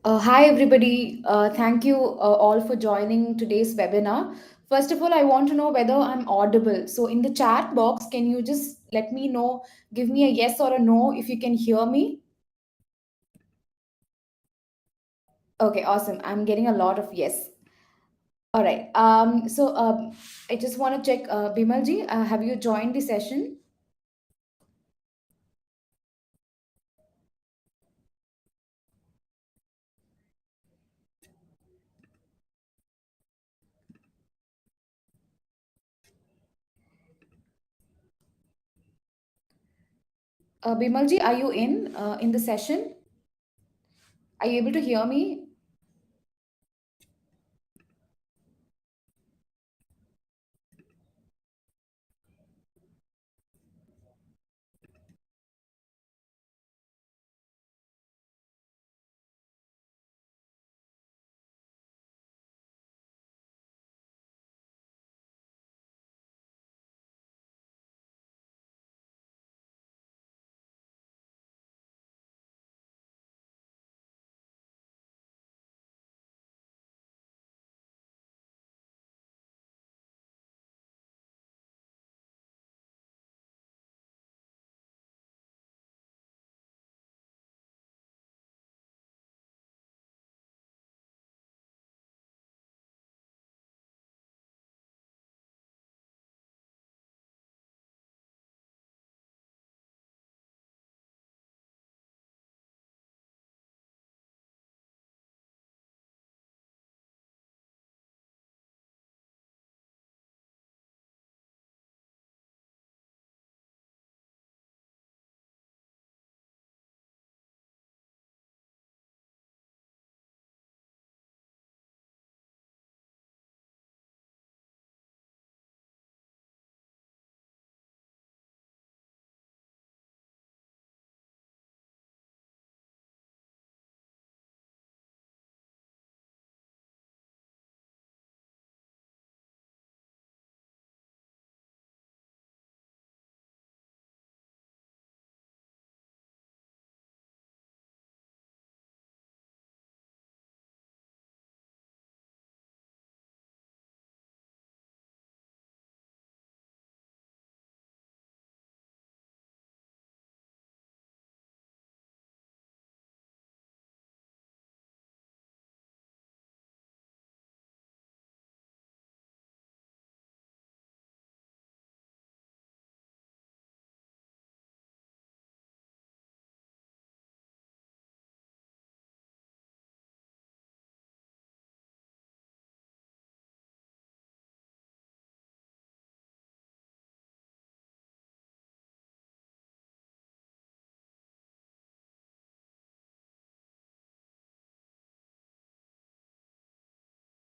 Hi, everybody. Thank you all for joining today's webinar. First of all, I want to know whether I'm audible. So, in the chat box, can you just let me know, give me a yes or a no if you can hear me? Okay, awesome. I'm getting a lot of yes. All right. I just want to check, Bimalji, have you joined the session? Bimalji, are you in the session? Are you able to hear me?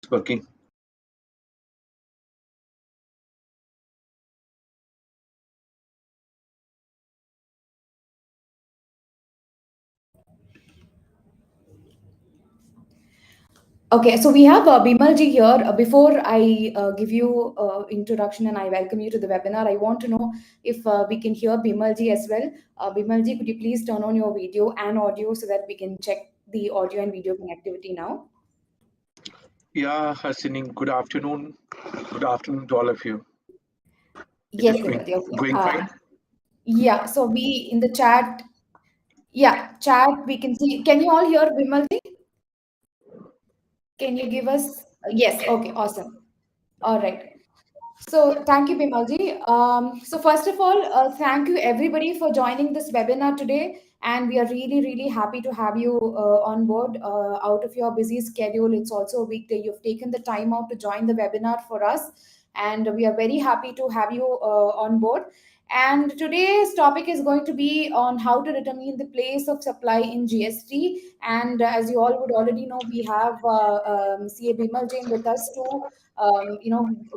Working. Okay, so we have Bimalji here. Before I give you introduction and I welcome you to the webinar, I want to know if we can hear Bimalji as well. Bimalji, could you please turn on your video and audio so that we can check the audio and video connectivity now? Yeah, Hasini, good afternoon. Good afternoon to all of you. It Yes, is Bimalji. Okay. going fine. Yeah, so we in the chat, yeah, chat, we can see. Can you all hear Bimalji? Can you give us? Yes, okay, awesome. All right. So thank you, Bimalji. So first of all, thank you everybody for joining this webinar today. And we are really, really happy to have you on board out of your busy schedule. It's also a weekday. You've taken the time out to join the webinar for us. And we are very happy to have you on board. And today's topic is going to be on how to determine the place of supply in GST. And as you all would already know, we have CA Bimal Jain with us to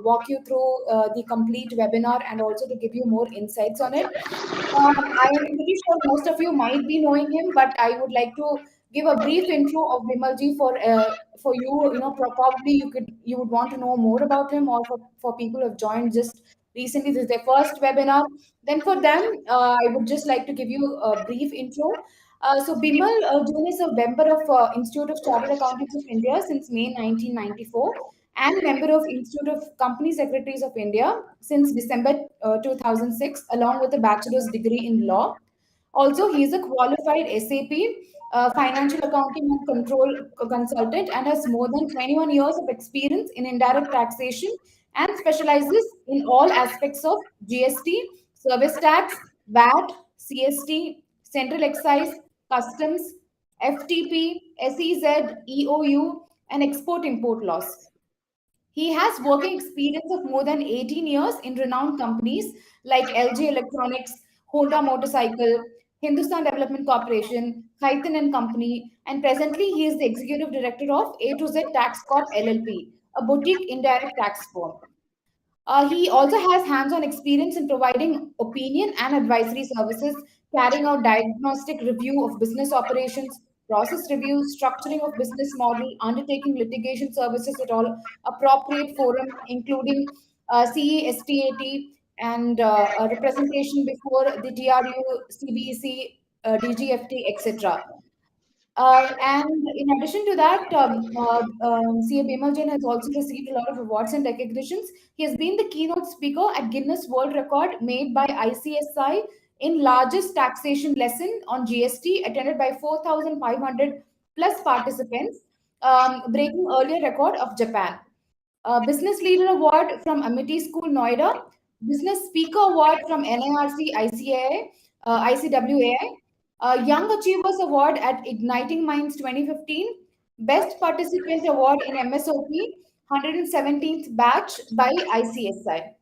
walk you through the complete webinar and also to give you more insights on it. I am pretty sure most of you might be knowing him, but I would like to give a brief intro of Bimalji for you. Probably you would want to know more about him, or for people who have joined just recently. This is their first webinar. Then for them, I would just like to give you a brief intro. So Bimal Jain is a member of Institute of Chartered Accountants of India since May 1994 and member of Institute of Company Secretaries of India since December 2006, along with a bachelor's degree in law. Also, he is a qualified SAP, financial accounting and control consultant, and has more than 21 years of experience in indirect taxation and specializes in all aspects of GST, service tax, VAT, CST, central excise, customs, FTP, SEZ, EOU, and export import laws. He has working experience of more than 18 years in renowned companies like LG Electronics, Honda Motorcycle, Hindustan Development Corporation, Khaitan and Company, and presently he is the executive director of A to Z Tax Corp LLP, a boutique indirect tax firm. He also has hands-on experience in providing opinion and advisory services, carrying out diagnostic review of business operations, process review, structuring of business model, undertaking litigation services at all appropriate forum, including CESTAT and a representation before the TRU, CBEC, DGFT, etc. And in addition to that, CA Bimal Jain has also received a lot of awards and recognitions. He has been the keynote speaker at Guinness World Record made by ICSI in largest taxation lesson on GST, attended by 4,500 plus participants, breaking earlier record of Japan. Business Leader Award from Amity School, Noida. Business Speaker Award from NIRC ICAI, ICWAI. Young Achievers Award at Igniting Minds 2015. Best Participant Award in MSOP, 117th batch by ICSI.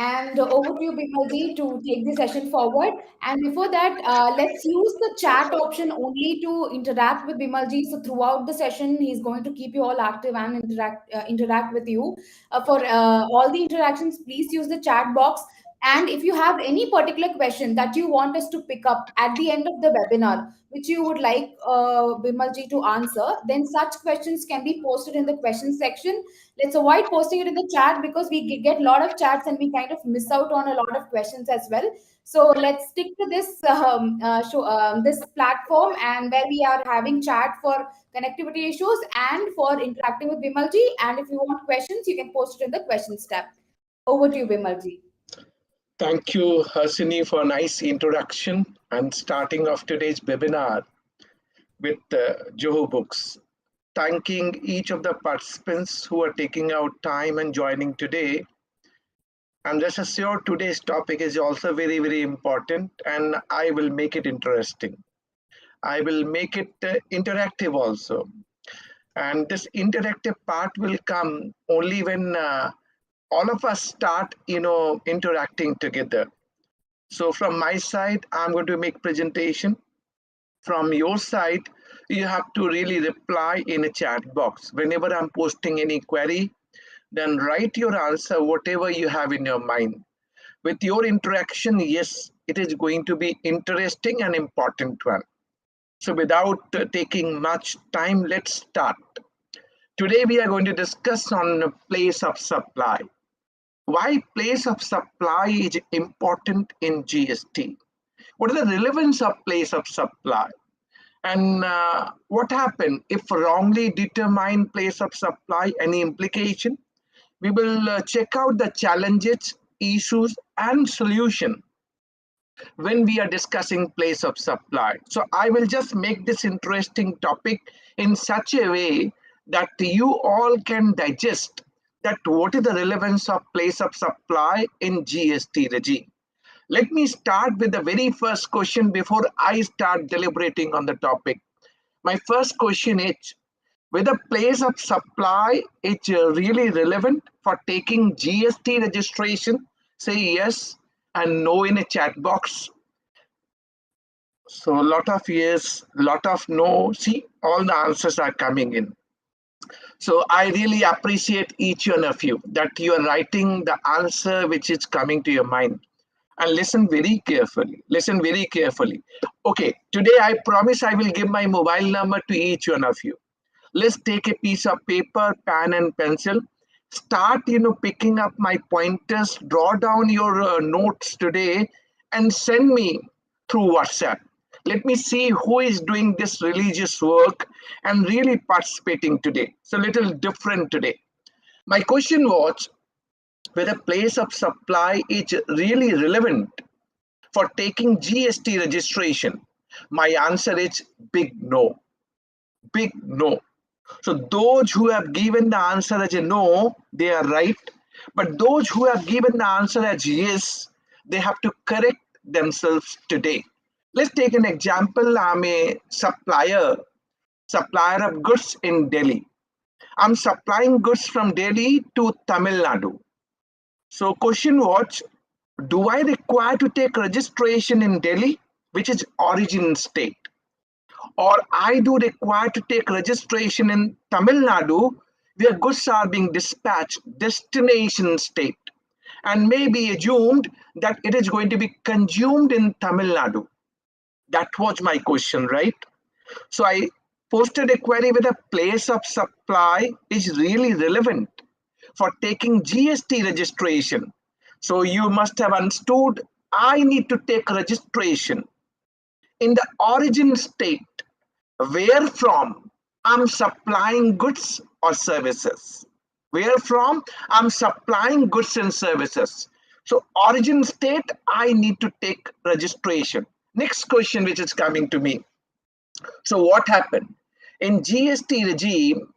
And over to you, Bimalji, to take the session forward. And before that, let's use the chat option only to interact with Bimalji. So throughout the session, he's going to keep you all active and interact with you. For all the interactions, please use the chat box. And if you have any particular question that you want us to pick up at the end of the webinar, which you would like Bimalji to answer, then such questions can be posted in the question section. Let's avoid posting it in the chat because we get a lot of chats and we kind of miss out on a lot of questions as well. So let's stick to this this platform, and where we are having chat for connectivity issues and for interacting with Bimalji. And if you want questions, you can post it in the questions tab. Over to you, Bimalji. Thank you, Hasini, for a nice introduction and starting off today's webinar with Joho Books. Thanking each of the participants who are taking out time and joining today. I'm just assured today's topic is also very, very important, and I will make it interesting. I will make it interactive also. And this interactive part will come only when all of us start, interacting together. So from my side, I'm going to make presentation. From your side, you have to really reply in a chat box. Whenever I'm posting any query, then write your answer, whatever you have in your mind. With your interaction, yes, it is going to be interesting and important one. So without taking much time, let's start. Today we are going to discuss on place of supply. Why place of supply is important in GST? What is the relevance of place of supply? And what happened if wrongly determined place of supply, any implication? We will check out the challenges, issues, and solution when we are discussing place of supply. So I will just make this interesting topic in such a way that you all can digest that what is the relevance of place of supply in GST regime. Let me start with the very first question before I start deliberating on the topic. My first question is, whether place of supply is really relevant for taking GST registration? Say yes and no in a chat box. So a lot of yes, lot of no. See, all the answers are coming in. So I really appreciate each one of you that you are writing the answer which is coming to your mind. And listen very carefully. Listen very carefully. Okay, today I promise I will give my mobile number to each one of you. Let's take a piece of paper, pen and pencil. Start, picking up my pointers. Draw down your notes today and send me through WhatsApp. let me see who is doing this religious work and really participating today. It's a little different today. My question was whether place of supply is really relevant for taking GST registration. My answer is big no. Big no. So those who have given the answer as a no, they are right. But those who have given the answer as yes, they have to correct themselves today. Let's take an example. I'm a supplier of goods in Delhi. I'm supplying goods from Delhi to Tamil Nadu. So question was, do I require to take registration in Delhi, which is origin state? Or I do require to take registration in Tamil Nadu, where goods are being dispatched, destination state, and may be assumed that it is going to be consumed in Tamil Nadu. That was my question, right? So I posted a query whether place of supply is really relevant for taking GST registration. So you must have understood I need to take registration in the origin state where from I'm supplying goods or services. Where from I'm supplying goods and services. So origin state, I need to take registration. Next question which is coming to me. So what happened? In GST regime,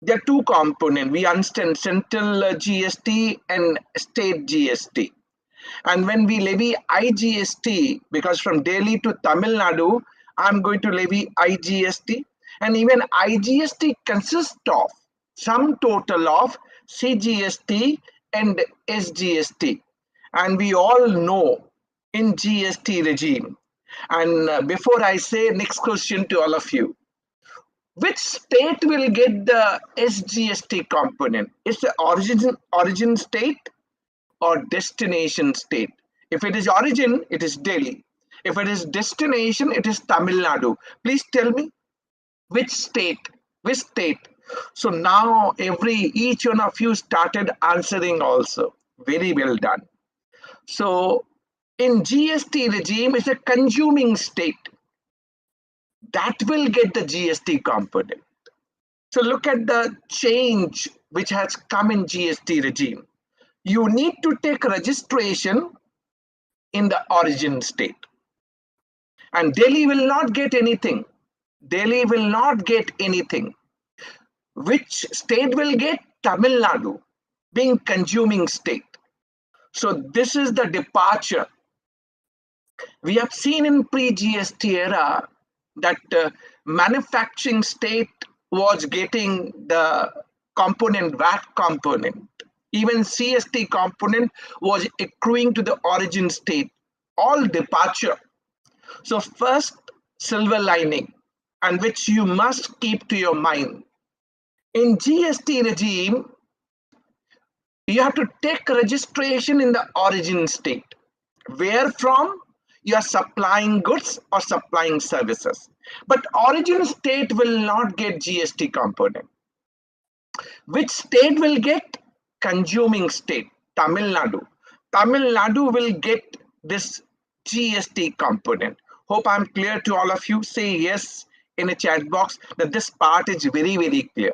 there are two components. We understand central GST and state GST. And when we levy IGST, because from Delhi to Tamil Nadu, I'm going to levy IGST. And even IGST consists of sum total of CGST and SGST. And we all know in GST regime. And before I say next question to all of you, which state will get the SGST component? Is the origin state or destination state? If it is origin, it is Delhi. If it is destination, it is Tamil Nadu. Please tell me which state, which state. So now each one of you started answering also. Very well done. So in GST regime, it's a consuming state. That will get the GST component. So look at the change which has come in GST regime. You need to take registration in the origin state. And Delhi will not get anything. Delhi will not get anything. Which state will get? Tamil Nadu, being consuming state. So this is the departure. We have seen in pre-GST era that manufacturing state was getting the component, VAT component. Even CST component was accruing to the origin state. All departure. So first silver lining, and which you must keep to your mind. In GST regime, you have to take registration in the origin state. Where from you are supplying goods or supplying services. But origin state will not get GST component. Which state will get? Consuming state, Tamil Nadu. Tamil Nadu will get this GST component. Hope I'm clear to all of you. Say yes in a chat box that this part is very, very clear.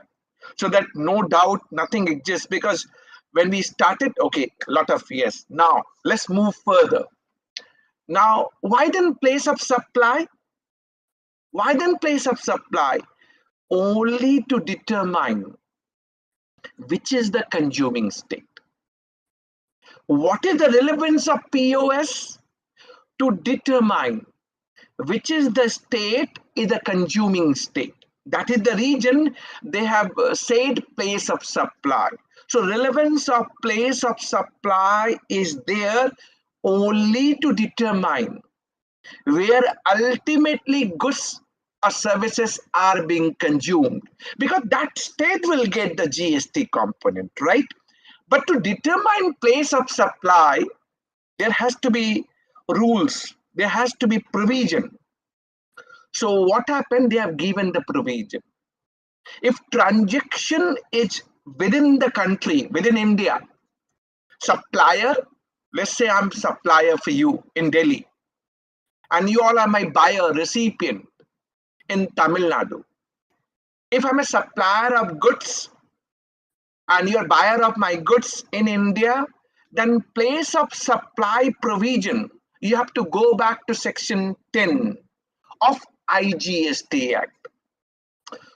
So that no doubt, nothing exists, because when we started, okay, a lot of yes. Now, let's move further. Now, why then place of supply? Why then place of supply? Only to determine which is the consuming state. What is the relevance of POS? To determine which is the state is the consuming state. That is the region they have said place of supply. So relevance of place of supply is there only to determine where ultimately goods or services are being consumed, because that state will get the GST component, right? But to determine place of supply, there has to be rules, there has to be provision. So what happened? They have given the provision. If transaction is within the country, within India, supplier, let's say I'm supplier for you in Delhi, and you all are my buyer, recipient in Tamil Nadu. If I'm a supplier of goods and you're buyer of my goods in India, then place of supply provision, you have to go back to section 10 of IGST Act.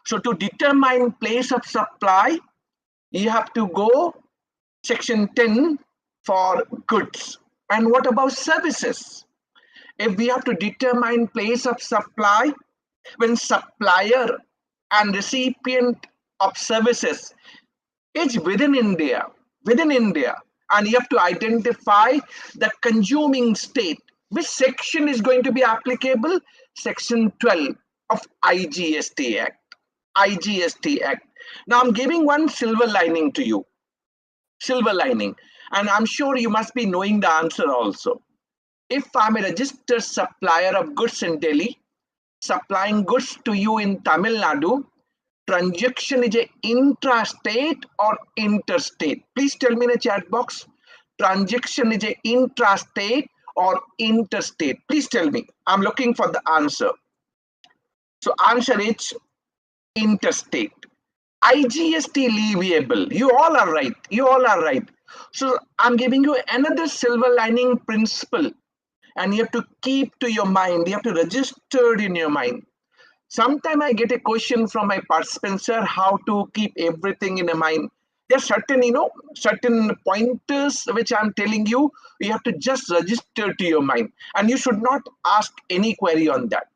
So to determine place of supply, you have to go section 10 for goods. And what about services? If we have to determine place of supply, when supplier and recipient of services is within India, and you have to identify the consuming state. Which section is going to be applicable? Section 12 of IGST Act. IGST Act. Now I'm giving one silver lining to you. Silver lining. And I'm sure you must be knowing the answer also. If I'm a registered supplier of goods in Delhi, supplying goods to you in Tamil Nadu, transaction is a intrastate or interstate? Please tell me in the chat box. Transaction is a intrastate or interstate? Please tell me. I'm looking for the answer. So answer is interstate. IGST leviable. You all are right. You all are right. So I'm giving you another silver lining principle, and you have to keep to your mind. You have to register in your mind. Sometimes I get a question from my participants, sir, how to keep everything in a mind. There are certain, certain pointers which I'm telling you, you have to just register to your mind, and you should not ask any query on that.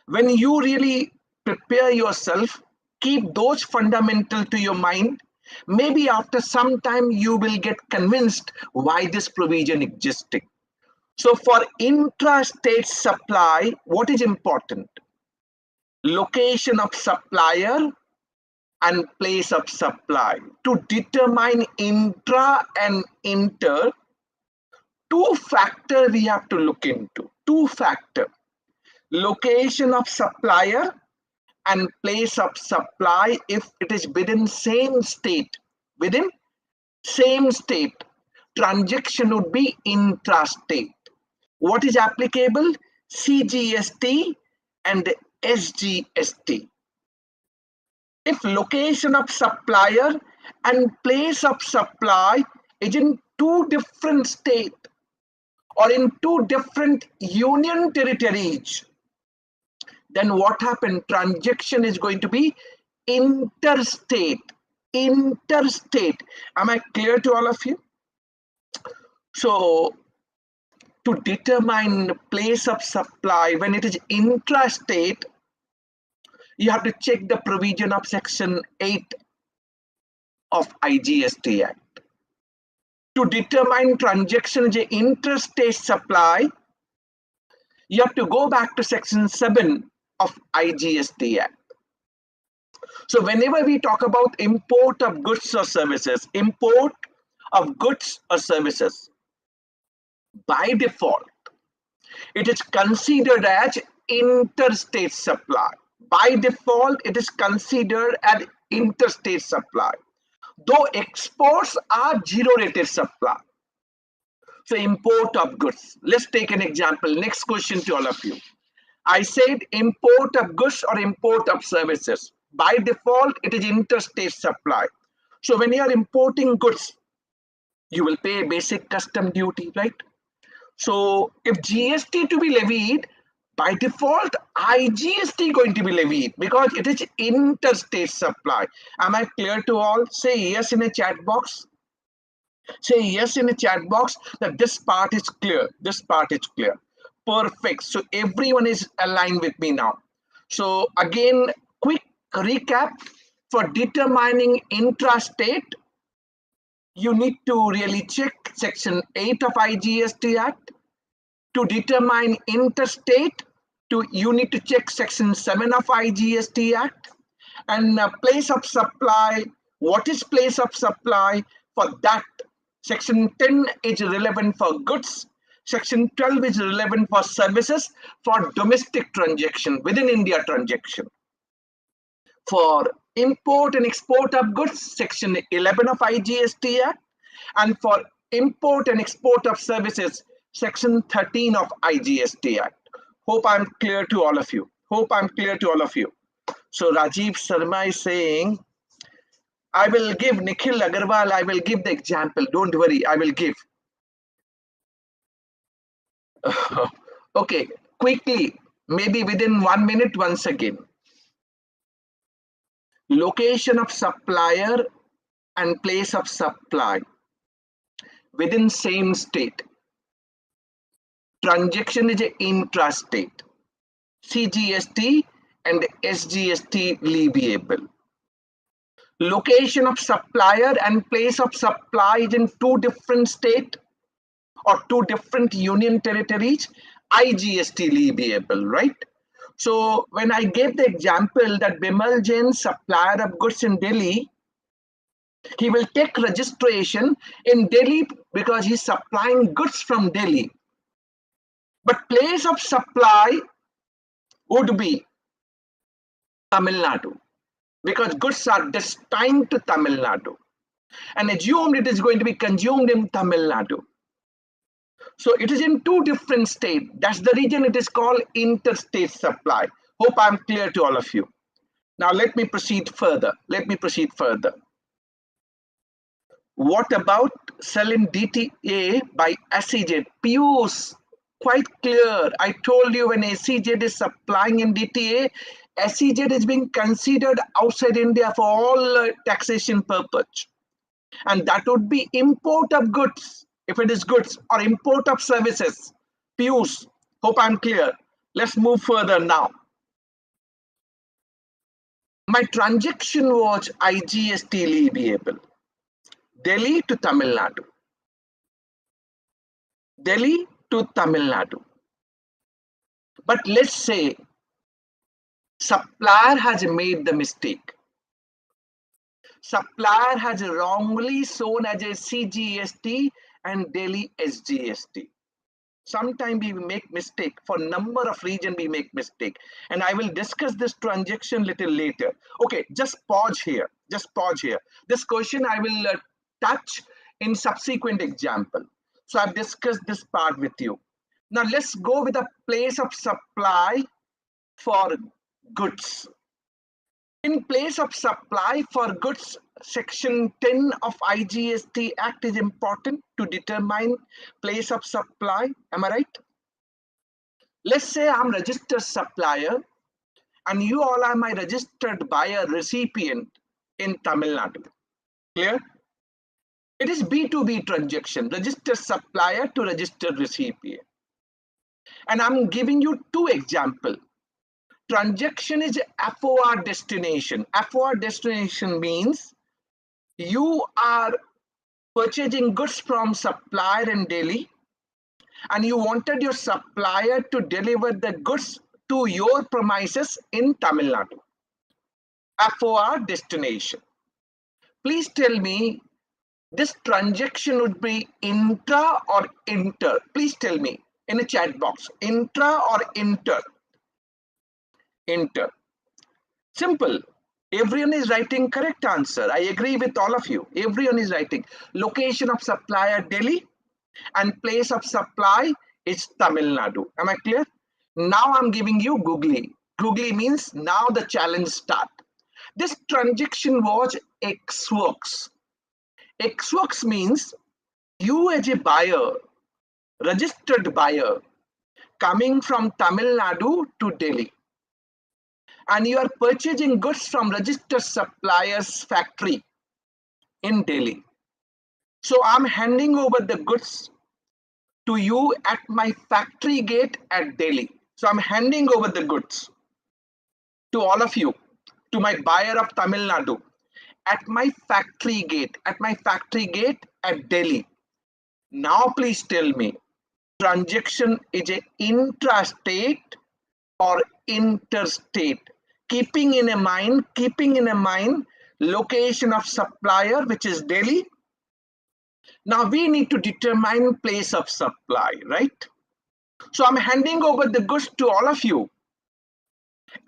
When you really prepare yourself, keep those fundamental to your mind. Maybe after some time you will get convinced why this provision existing. So for intrastate supply, what is important? Location of supplier and place of supply. To determine intra and inter, two factors we have to look into. Two factors. Location of supplier and place of supply if it is within same state. Within same state, transaction would be intrastate. What is applicable? CGST and SGST. If location of supplier and place of supply is in two different states or in two different union territories, then what happened? Transaction is going to be interstate. Interstate. Am I clear to all of you? So to determine place of supply when it is intrastate, you have to check the provision of section 8 of IGST Act. To determine transaction is interstate supply, you have to go back to section 7 of IGST Act. So whenever we talk about import of goods or services, import of goods or services, by default, it is considered as interstate supply. By default, it is considered as interstate supply, though exports are zero-rated supply. So import of goods. Let's take an example. Next question to all of you. I said import of goods or import of services. By default, it is interstate supply. So when you are importing goods, you will pay basic custom duty, right? So if GST to be levied, by default, IGST going to be levied because it is interstate supply. Am I clear to all? Say yes in a chat box. Say yes in a chat box that this part is clear. This part is clear. Perfect. So everyone is aligned with me now. So again, quick recap. For determining intrastate, you need to really check section 8 of IGST Act. To determine interstate, you need to check section 7 of IGST Act. And place of supply, what is place of supply? For that, section 10 is relevant for goods. Section 12 is relevant for services, for domestic transaction, within India transaction. For import and export of goods, section 11 of IGST Act. And for import and export of services, Section 13 of IGST Act. Hope I'm clear to all of you. Hope I'm clear to all of you. So Rajiv Sharma is saying, I will give Nikhil Agarwal, I will give the example. Don't worry, I will give. Okay, quickly, maybe within 1 minute once again. Location of supplier and place of supply within same state. Transaction is a intrastate. CGST and SGST leviable. Location of supplier and place of supply is in two different states or two different union territories, IGST leviable, right? So when I gave the example that Bimal Jain, supplier of goods in Delhi, he will take registration in Delhi because he's supplying goods from Delhi. But place of supply would be Tamil Nadu because goods are destined to Tamil Nadu and assumed it is going to be consumed in Tamil Nadu. So it is in two different states. That's the reason it is called interstate supply. Hope I'm clear to all of you. Now let me proceed further. What about selling DTA by SEZ? Piyush, quite clear. I told you when SEZ is supplying in DTA, SEZ is being considered outside India for all taxation purpose. And that would be import of goods, if it is goods, or import of services. Piyush, hope I'm clear. Let's move further now. My transaction was IGST leviable. Delhi to Tamil Nadu. Delhi to Tamil Nadu. But let's say supplier has made the mistake. Supplier has wrongly shown as a CGST and Delhi SGST. Sometimes we make mistake. For number of region we make mistake. And I will discuss this transaction little later. Okay, just pause here. This question I will touch in subsequent example. So I've discussed this part with you. Now let's go with the place of supply for goods. In place of supply for goods, Section 10 of IGST Act is important to determine place of supply. Am I right? Let's say I'm registered supplier and you all are my registered buyer recipient in Tamil Nadu. Clear? It is B2B transaction, registered supplier to registered recipient. And I'm giving you two examples. Transaction is FOR destination. FOR destination means you are purchasing goods from supplier in Delhi and you wanted your supplier to deliver the goods to your premises in Tamil Nadu. FOR destination. Please tell me, this transaction would be intra or inter? Please tell me in a chat box, intra or inter? Inter. Simple. Everyone is writing correct answer. I agree with all of you. Everyone is writing. Location of supplier Delhi and place of supply is Tamil Nadu. Am I clear? Now I'm giving you googly. Googly means now the challenge start. This transaction was ex-works. Ex-works means you as a buyer, registered buyer, coming from Tamil Nadu to Delhi. And you are purchasing goods from registered supplier's factory in Delhi. So I'm handing over the goods to you at my factory gate at Delhi. So I'm handing over the goods to all of you, to my buyer of Tamil Nadu, at my factory gate at Delhi. Now please tell me, transaction is a intrastate or interstate? Keeping in mind location of supplier, which is Delhi. Now we need to determine place of supply, right? So I'm handing over the goods to all of you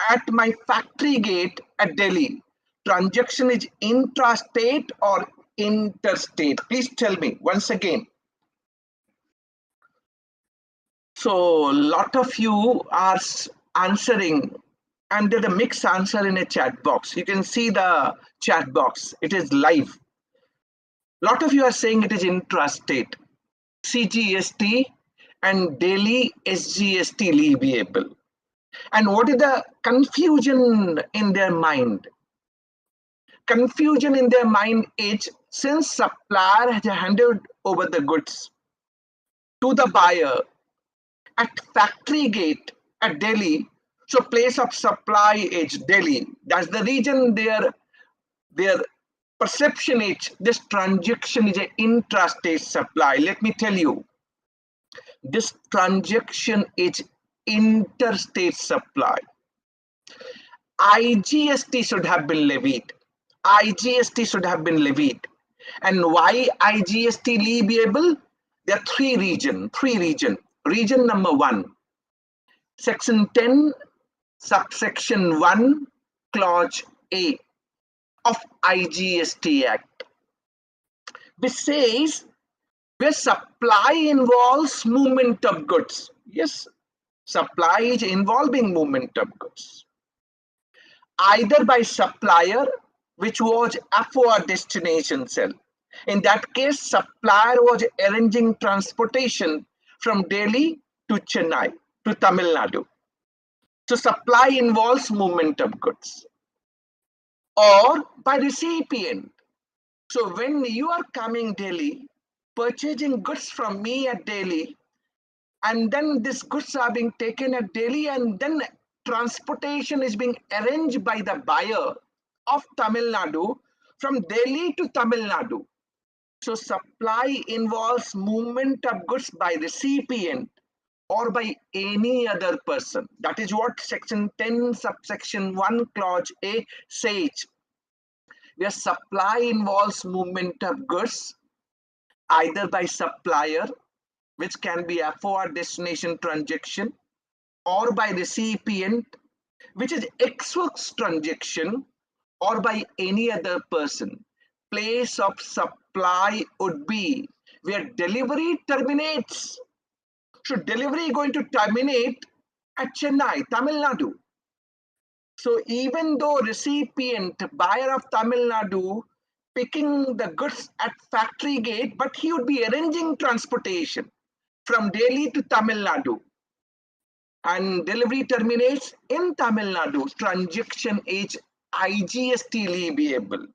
at my factory gate at Delhi. Transaction is intrastate or interstate? Please tell me once again. So a lot of you are answering, and there's a mixed answer in a chat box. You can see the chat box. It is live. A lot of you are saying it is intrastate, CGST, and daily SGST leviable. And what is the confusion in their mind? Confusion in their mind is, since supplier has handed over the goods to the buyer at factory gate at Delhi, so place of supply is Delhi. That's the reason their perception is this transaction is an intrastate supply. Let me tell you, this transaction is interstate supply. IGST should have been levied. IGST should have been levied. And why IGST leviable? There are three region. Region number 1, section 10, subsection 1, clause A of IGST Act, which says where supply involves movement of goods. Yes, supply is involving movement of goods, either by supplier, which was FOR destination cell. In that case, supplier was arranging transportation from Delhi to Chennai to Tamil Nadu. So supply involves movement of goods. Or by recipient. So when you are coming Delhi, purchasing goods from me at Delhi, and then these goods are being taken at Delhi, and then transportation is being arranged by the buyer of Tamil Nadu from Delhi to Tamil Nadu. So supply involves movement of goods by recipient or by any other person. That is what section 10 subsection 1 clause A says. Where supply involves movement of goods either by supplier, which can be FOR destination transaction, or by recipient, which is ex-works transaction, or by any other person. Place of supply would be where delivery terminates. So delivery is going to terminate at Chennai, Tamil Nadu. So even though recipient, buyer of Tamil Nadu, picking the goods at factory gate, but he would be arranging transportation from Delhi to Tamil Nadu. And delivery terminates in Tamil Nadu. Transaction is IGST leviable.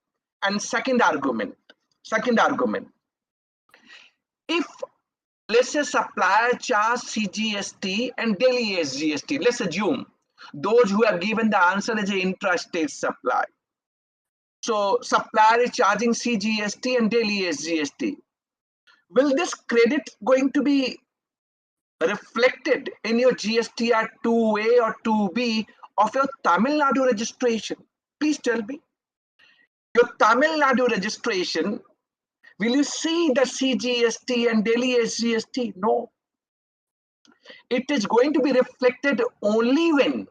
And second argument, if let's say supplier charge CGST and Delhi SGST, let's assume those who have given the answer is an intrastate supply. So supplier is charging CGST and Delhi SGST. Will this credit going to be reflected in your GSTR 2A or 2B of your Tamil Nadu registration? Please tell me. Your Tamil Nadu registration, will you see the CGST and Delhi SGST? No. It is going to be reflected only when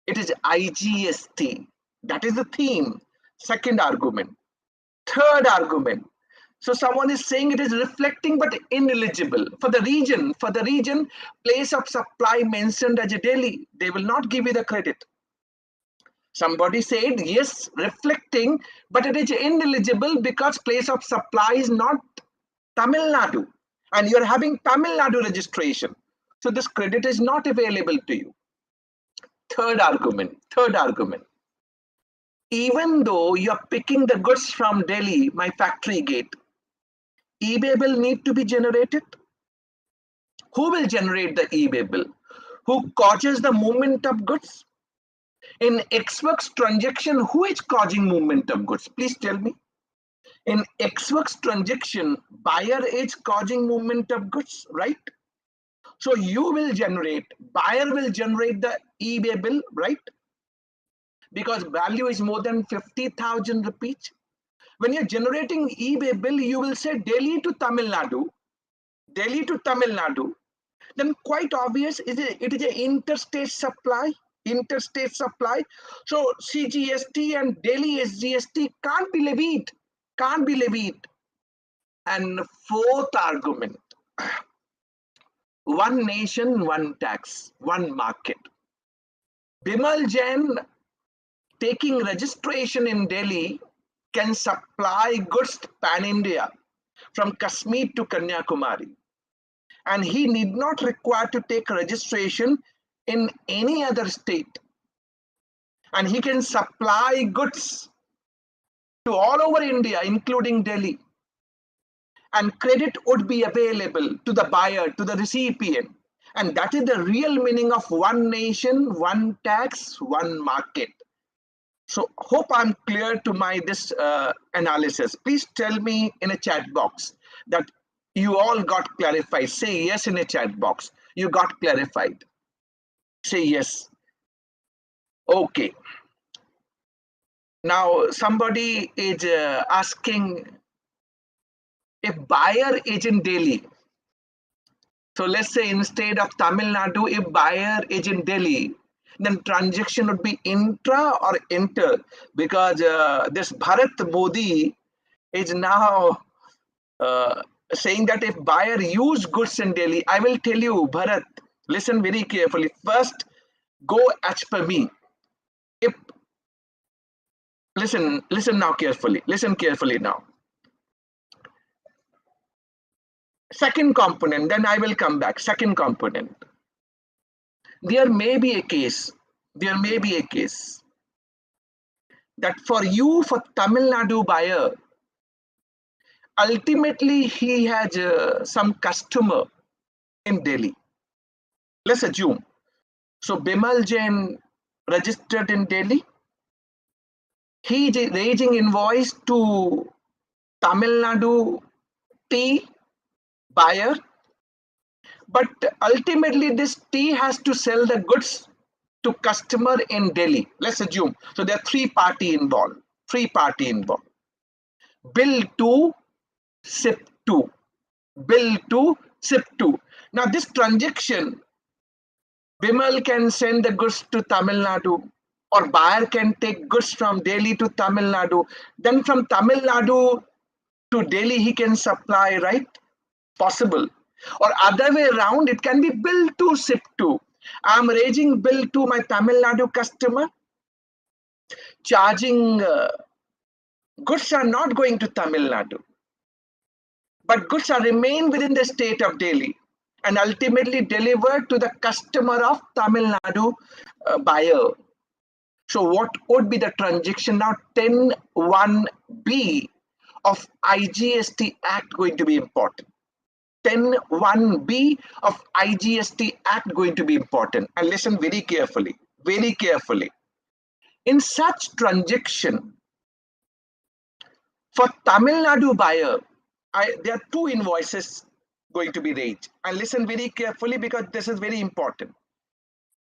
it is IGST. That is the theme. Second argument. Third argument. So someone is saying it is reflecting but ineligible. For the region, place of supply mentioned as a Delhi, they will not give you the credit. Somebody said, yes, reflecting, but it is ineligible because place of supply is not Tamil Nadu. And you're having Tamil Nadu registration. So this credit is not available to you. Third argument. Even though you're picking the goods from Delhi, my factory gate, eBay bill need to be generated. Who will generate the eBay bill? Who causes the movement of goods? In ex-works transaction, who is causing movement of goods? Please tell me. In ex-works transaction, buyer is causing movement of goods, right? So you will generate, buyer will generate the eBay bill, right? Because value is more than 50,000 rupees. When you're generating eBay bill, you will say Delhi to Tamil Nadu, then quite obvious it is an interstate supply. So CGST and Delhi SGST can't be levied. And fourth argument, one nation, one tax, one market. Bimal Jain taking registration in Delhi can supply goods pan-India from Kashmir to Kanyakumari. And he need not require to take registration in any other state. And he can supply goods to all over India, including Delhi. And credit would be available to the buyer, to the recipient. And that is the real meaning of one nation, one tax, one market. So hope I'm clear to my this analysis. Please tell me in a chat box that you all got clarified. Say yes in a chat box. You got clarified. Say yes. Okay. Now somebody is asking if buyer is in Delhi. So let's say instead of Tamil Nadu, if buyer is in Delhi, then transaction would be intra or inter, because this Bharat Modi is now saying that if buyer use goods in Delhi, I will tell you, Bharat, listen very carefully. First, go as per me. If listen now carefully. Listen carefully now. Second component, then I will come back. Second component. There may be a case that for you, for Tamil Nadu buyer, ultimately he has some customer in Delhi. Let's assume. So Bimal Jain registered in Delhi. He is raising invoice to Tamil Nadu tea buyer, but ultimately this tea has to sell the goods to customer in Delhi. Let's assume. So there are three party involved. Bill to SIP 2. Bill to SIP 2. Now this transaction, Bimal can send the goods to Tamil Nadu, or buyer can take goods from Delhi to Tamil Nadu. Then from Tamil Nadu to Delhi he can supply, right? Possible. Or other way around, it can be bill to SIP 2. I'm raising bill to my Tamil Nadu customer, charging goods are not going to Tamil Nadu, but goods are remain within the state of Delhi and ultimately delivered to the customer of Tamil Nadu buyer. So what would be the transaction now? 10(1)(b) of IGST Act going to be important. 10(1)(b) of IGST Act going to be important. And listen very carefully, very carefully. In such transaction, for Tamil Nadu buyer, there are two invoices going to be raised. And listen very carefully because this is very important.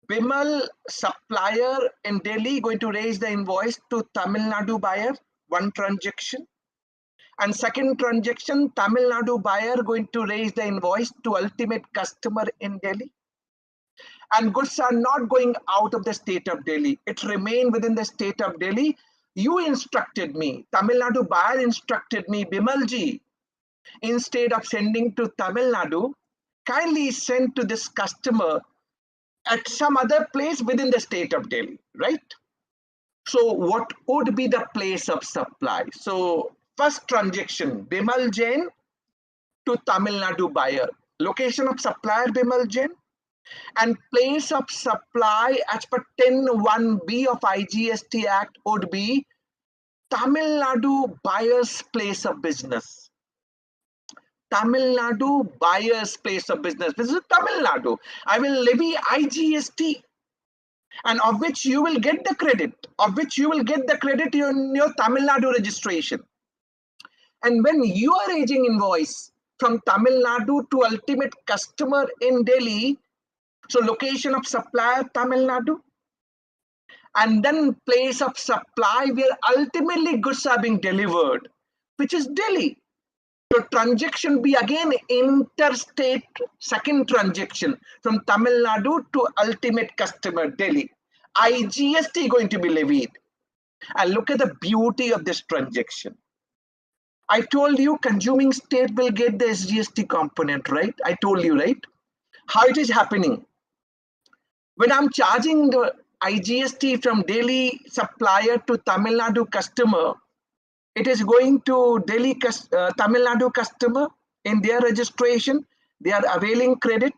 Bimal supplier in Delhi going to raise the invoice to Tamil Nadu buyer, one transaction. And second transaction, Tamil Nadu buyer going to raise the invoice to ultimate customer in Delhi. And goods are not going out of the state of Delhi. It remain within the state of Delhi. You instructed me, Tamil Nadu buyer instructed me, Bimalji, instead of sending to Tamil Nadu, kindly send to this customer at some other place within the state of Delhi, right? So what would be the place of supply? So first transaction, Bimal Jain to Tamil Nadu buyer. Location of supplier Bimal Jain, and place of supply as per 10(1)(b) of IGST Act would be Tamil Nadu buyer's place of business. Tamil Nadu buyer's place of business. This is Tamil Nadu. I will levy IGST, and of which you will get the credit. In your Tamil Nadu registration. And when you are raising invoice from Tamil Nadu to ultimate customer in Delhi, so location of supplier Tamil Nadu, and then place of supply where ultimately goods are being delivered, which is Delhi. So transaction be again interstate, second transaction from Tamil Nadu to ultimate customer Delhi. IGST going to be levied. And look at the beauty of this transaction. I told you consuming state will get the SGST component, right? I told you, right? How it is happening? When I'm charging the IGST from Delhi supplier to Tamil Nadu customer, it is going to Delhi Tamil Nadu customer in their registration. They are availing credit.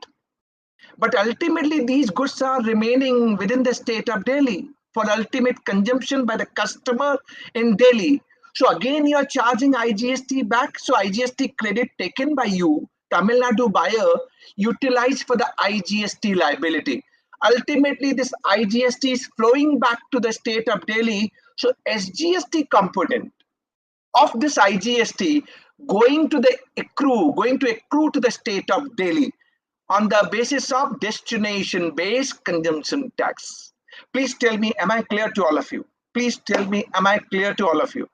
But ultimately, these goods are remaining within the state of Delhi for ultimate consumption by the customer in Delhi. So again, you are charging IGST back. So IGST credit taken by you, Tamil Nadu buyer, utilized for the IGST liability. Ultimately, this IGST is flowing back to the state of Delhi. So SGST component of this IGST going to accrue to the state of Delhi on the basis of destination-based consumption tax. Please tell me, am I clear to all of you? Please tell me, am I clear to all of you?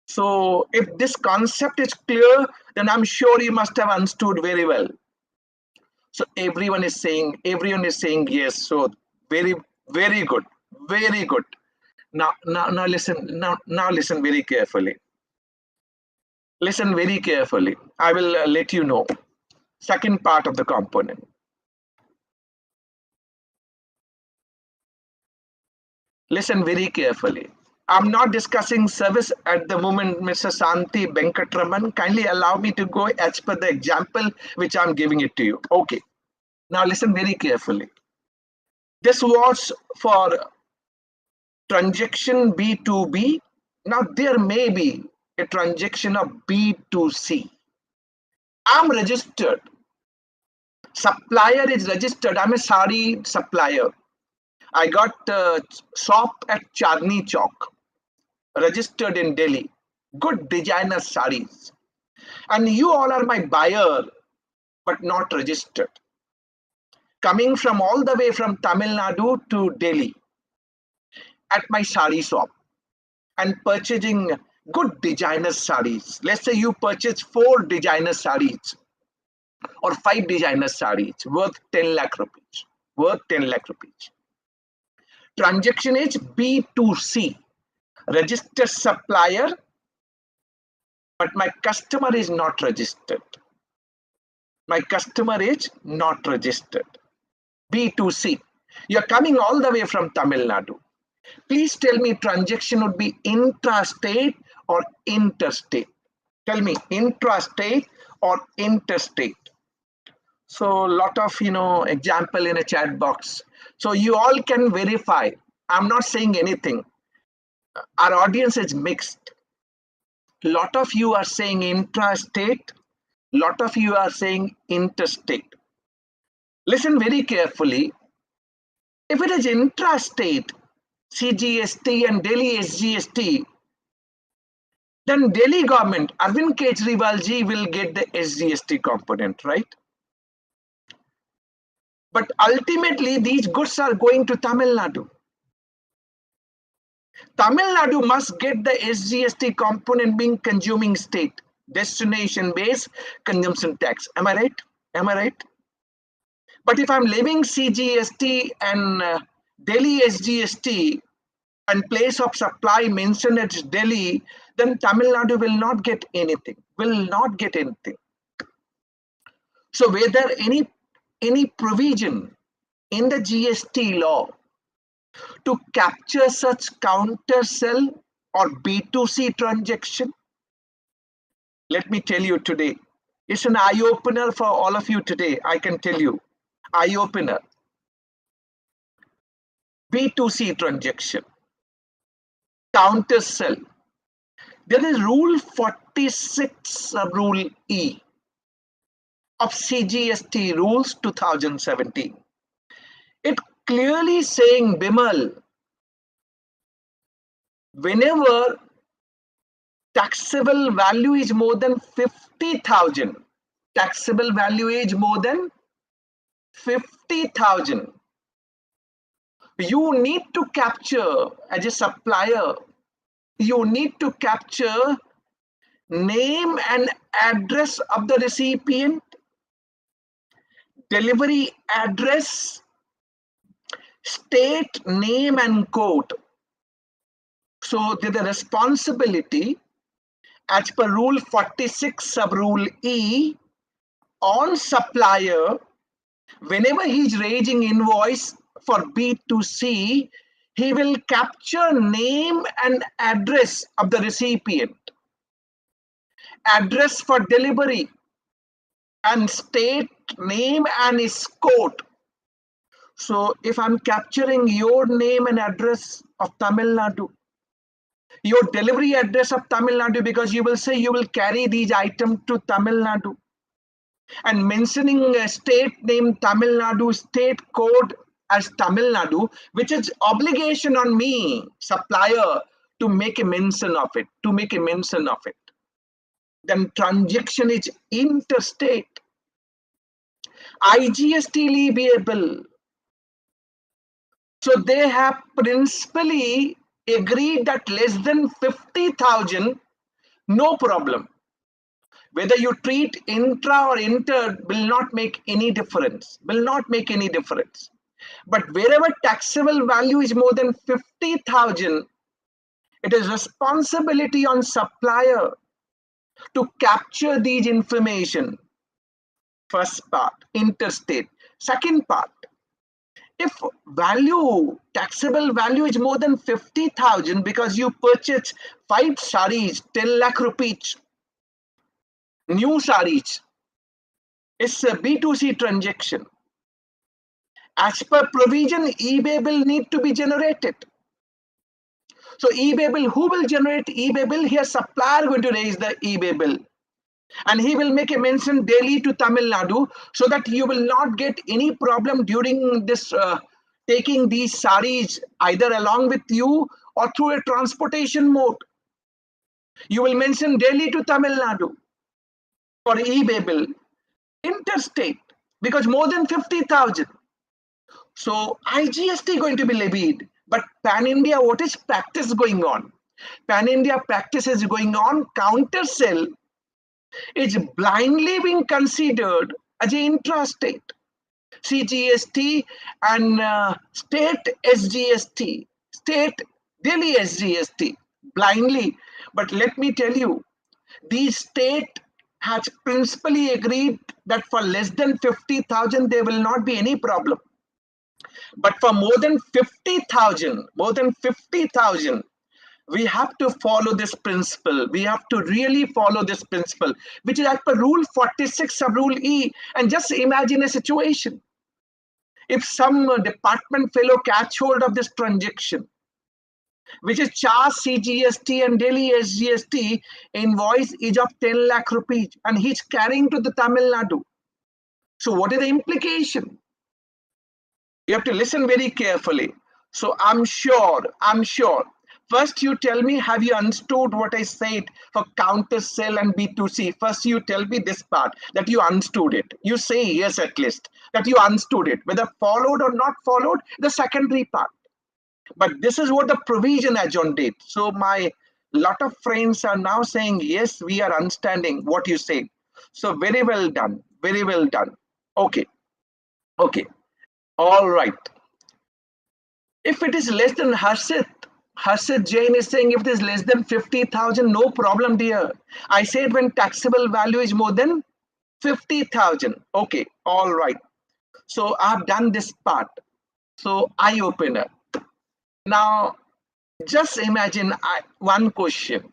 So if this concept is clear, then I'm sure you must have understood very well. So everyone is saying yes. So very, very good, very good. Now listen very carefully. Listen very carefully. I will let you know. Second part of the component. Listen very carefully. I'm not discussing service at the moment, Mr. Santi Venkatraman. Kindly allow me to go as per the example which I'm giving it to you. Okay. Now listen very carefully. This was for transaction B2B. Now there may be a transaction of B2C. I'm registered. Supplier is registered. I'm a sari supplier. I got a shop at Chandni Chowk, registered in Delhi. Good designer saris. And you all are my buyer, but not registered. Coming from all the way from Tamil Nadu to Delhi at my sari shop and purchasing good designer saris. Let's say you purchase 4 designer saris or 5 designer saris worth 10 lakh rupees. Worth 10 lakh rupees. Transaction is B2C, registered supplier, but my customer is not registered. My customer is not registered. B2C. You're coming all the way from Tamil Nadu. Please tell me transaction would be intrastate or interstate. Tell me intrastate or interstate. So a lot of example in a chat box. So you all can verify. I'm not saying anything. Our audience is mixed. A lot of you are saying intrastate. A lot of you are saying interstate. Listen very carefully. If it is intrastate, CGST and Delhi SGST, then Delhi government, Arvind Kejriwal ji will get the SGST component, right? But ultimately, these goods are going to Tamil Nadu. Tamil Nadu must get the SGST component being consuming state, destination-based consumption tax. Am I right? Am I right? But if I'm leaving CGST and Delhi SGST and place of supply mentioned as Delhi, then Tamil Nadu will not get anything. Will not get anything. So whether any provision in the GST law to capture such counter sell or B2C transaction, let me tell you today, it's an eye-opener for all of you today. I can tell you, eye-opener. B2C transaction, counter sell. There is rule 46 rule E of CGST rules 2017. It clearly saying, Bimal, whenever taxable value is more than 50,000, taxable value is more than 50,000, you need to capture as a supplier, you need to capture name and address of the recipient, delivery address, state name and code. So there's a responsibility as per rule 46 sub rule E on supplier Whenever he's raising invoice for B2C, he will capture name and address of the recipient, address for delivery, and state name and his code. So if I'm capturing your name and address of Tamil Nadu, your delivery address of Tamil Nadu, because you will say you will carry these items to Tamil Nadu, and mentioning a state name Tamil Nadu, state code as Tamil Nadu, which is obligation on me, supplier, to make a mention of it, Then transaction is interstate. IGST leviable. So they have principally agreed that less than 50,000, no problem. Whether you treat intra or inter will not make any difference, But wherever taxable value is more than 50,000, it is responsibility on supplier to capture these information. First part, interstate. Second part, if taxable value is more than 50,000 because you purchase 5 sarees, 10 lakh rupees, new sarees, it's a B2C transaction. As per provision, eBay will need to be generated. So eBay bill, who will generate eBay bill? Here supplier going to raise the eBay bill. And he will make a mention daily to Tamil Nadu so that you will not get any problem during this taking these sarees either along with you or through a transportation mode. You will mention daily to Tamil Nadu for eBay bill. Interstate, because more than 50,000. So IGST going to be levied. But pan-India, what is practice going on? Pan-India practice is going on. Counter sell is blindly being considered as an intrastate. CGST and state SGST, state Delhi SGST, blindly. But let me tell you, the state has principally agreed that for less than 50,000, there will not be any problem. But for more than 50,000, we have to follow this principle. We have to really follow this principle, which is as per Rule 46 sub Rule E. And just imagine a situation. If some department fellow catch hold of this transaction, which is charge CGST and Delhi SGST, invoice is of 10 lakh rupees, and he's carrying to the Tamil Nadu. So what is the implication? You have to listen very carefully. So I'm sure. First, you tell me, have you understood what I said for counter sell and B2C? First, you tell me this part, that you understood it. You say yes, at least, that you understood it. Whether followed or not followed, the secondary part. But this is what the provision adjourned did. So my lot of friends are now saying, yes, we are understanding what you said. So very well done. Okay. All right. If it is less than Harshit Jain is saying if it is less than 50,000, no problem, dear. I said when taxable value is more than 50,000. Okay, all right. So I've done this part. So eye opener. Now, just imagine one question.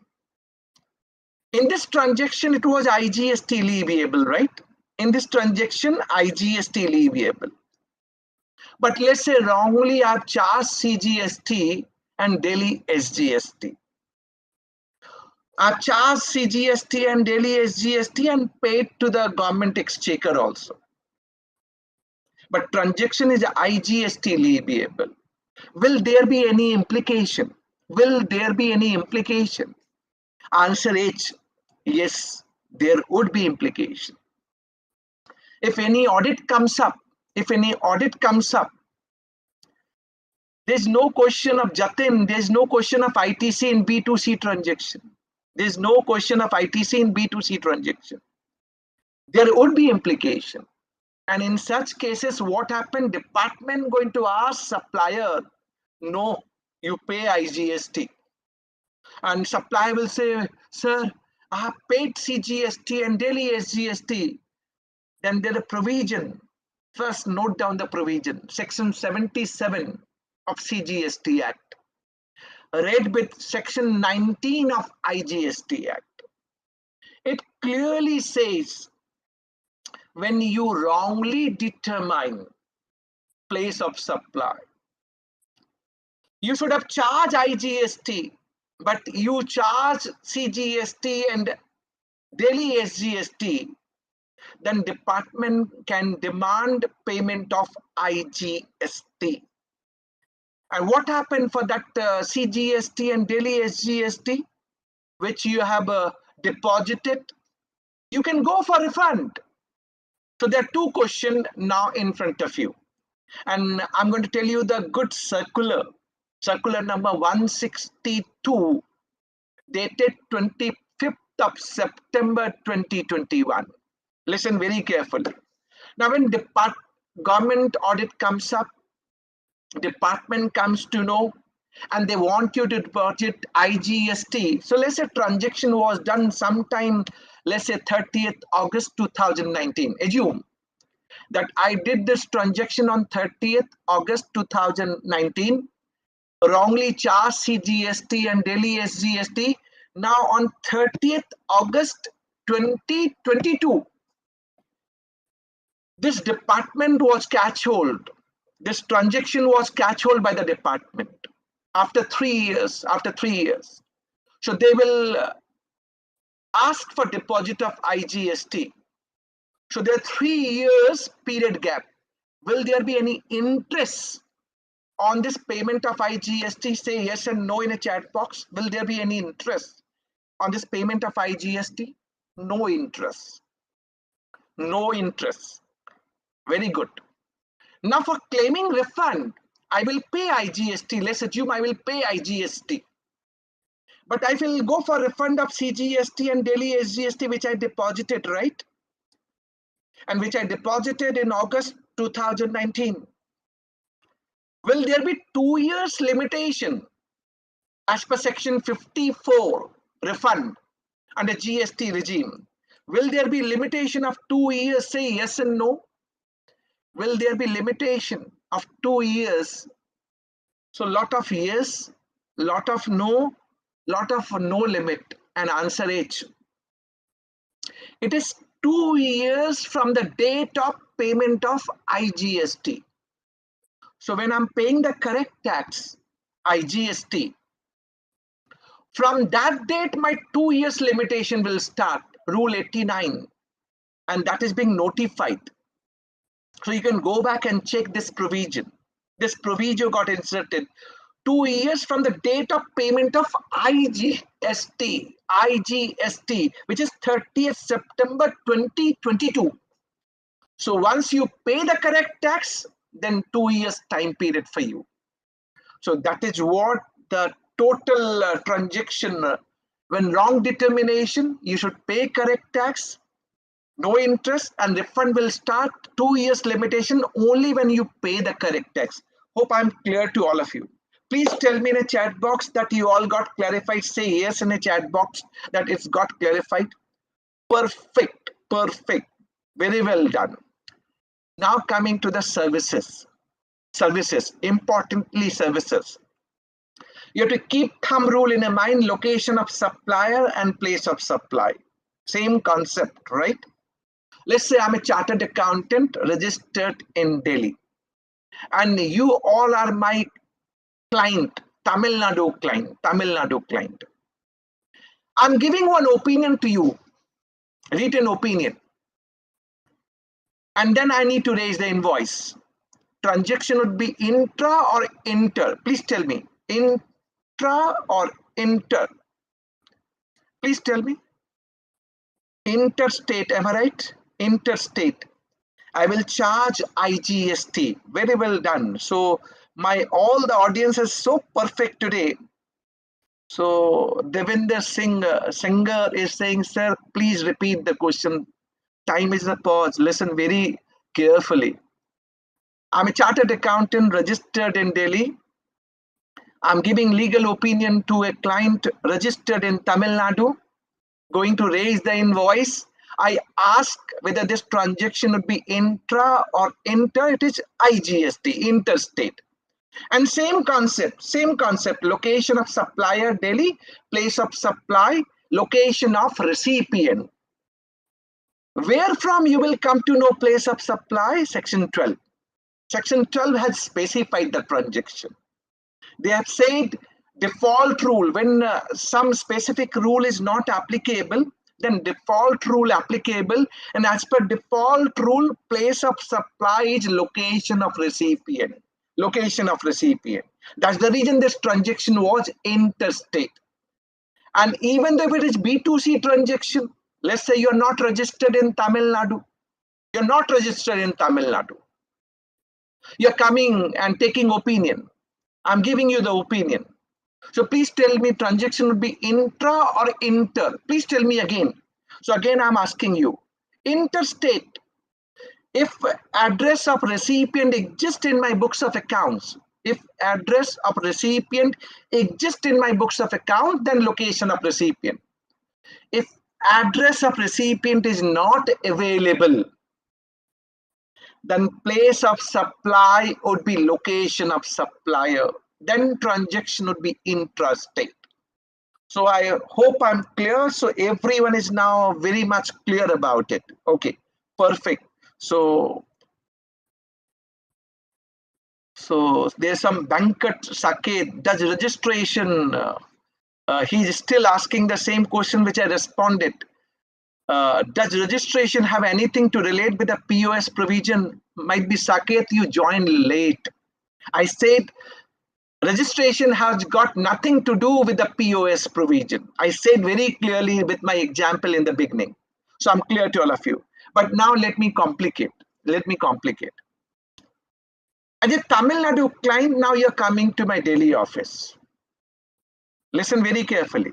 In this transaction, it was IGST leviable, right? In this transaction, IGST leviable. But let's say wrongly I've charged CGST and Delhi SGST. I've charged CGST and Delhi SGST and paid to the government exchequer also. But transaction is IGST leviable. Will there be any implication? Answer H, yes, there would be implication. If any audit comes up, there's no question of Jatin, there's no question of ITC in B2C transaction. There would be implication. And in such cases, what happened? Department going to ask supplier, no, you pay IGST. And supplier will say, sir, I have paid CGST and Delhi SGST. Then there is a provision. First, note down the provision. Section 77 of CGST Act, read with Section 19 of IGST Act. It clearly says when you wrongly determine place of supply, you should have charged IGST, but you charge CGST and daily SGST, then department can demand payment of IGST. And what happened for that CGST and daily SGST, which you have deposited? You can go for refund. So there are two questions now in front of you. And I'm going to tell you the good circular number 162, dated 25th of September 2021. Listen very carefully. Now, when government audit comes up, department comes to know, and they want you to deposit IGST. So let's say transaction was done sometime, let's say 30th August 2019. Assume that I did this transaction on 30th August 2019, wrongly charged CGST and daily SGST. Now on 30th August 2022, this department was catch hold. This transaction was catch hold by the department after 3 years. So they will ask for deposit of IGST. So there are 3 years period gap. Will there be any interest on this payment of IGST? Say yes and no in a chat box. Will there be any interest on this payment of IGST? No interest. No interest. Very good. Now for claiming refund, I will pay IGST. Let's assume I will pay IGST. But I will go for refund of CGST and daily SGST, which I deposited, right? And which I deposited in August 2019. Will there be 2 years limitation as per section 54 refund under GST regime? Will there be limitation of 2 years? Say yes and no. Will there be limitation of 2 years? So lot of yes, lot of no limit, and answer H. It is 2 years from the date of payment of IGST. So when I'm paying the correct tax, IGST, from that date, my 2 years limitation will start, Rule 89, and that is being notified. So you can go back and check this provision. This provision got inserted 2 years from the date of payment of IGST, which is 30th September 2022. So once you pay the correct tax, then 2 years time period for you. So that is what the total transaction, when wrong determination, you should pay correct tax, no interest, and refund will start 2 years limitation only when you pay the correct tax. Hope I'm clear to all of you. Please tell me in a chat box that you all got clarified. Say yes in a chat box that it's got clarified. Perfect, perfect. Very well done. Now coming to the services. Services, importantly services. You have to keep thumb rule in mind, location of supplier and place of supply. Same concept, right? Let's say I'm a chartered accountant registered in Delhi, and you all are my client, Tamil Nadu client. I'm giving one opinion to you, written opinion, and then I need to raise the invoice. Transaction would be intra or inter? Please tell me, intra or inter? Please tell me. Interstate, am I right? Interstate. I will charge IGST. Very well done. So all the audience is so perfect today. So Devinder Singh Singer is saying, sir, please repeat the question. Time is a pause. Listen very carefully. I'm a chartered accountant registered in Delhi. I'm giving legal opinion to a client registered in Tamil Nadu. Going to raise the invoice. I ask whether this transaction would be intra or inter. It is IGST, interstate. And same concept, location of supplier, Delhi, place of supply, location of recipient. Where from you will come to know place of supply? Section 12. Section 12 has specified the transaction. They have said default rule, when some specific rule is not applicable, then default rule applicable, and as per default rule, place of supply is location of recipient. Location of recipient. That's the reason this transaction was interstate. And even though it is B2C transaction, let's say you're not registered in Tamil Nadu. You're not registered in Tamil Nadu. You're coming and taking opinion. I'm giving you the opinion. So please tell me, transaction would be intra or inter? Please tell me again. So again, I'm asking you, interstate. If address of recipient exists in my books of accounts, if address of recipient exists in my books of account, then location of recipient. If address of recipient is not available, then place of supply would be location of supplier. Then transaction would be intrastate. So I hope I'm clear. So everyone is now very much clear about it. Okay, perfect. So there's some Bankat Saket. Does registration, he's still asking the same question which I responded. Does registration have anything to relate with the POS provision? Might be Saket, you joined late. I said registration has got nothing to do with the POS provision. I said very clearly with my example in the beginning. So I'm clear to all of you. But now let me complicate. As a Tamil Nadu client, now you're coming to my Delhi office. Listen very carefully.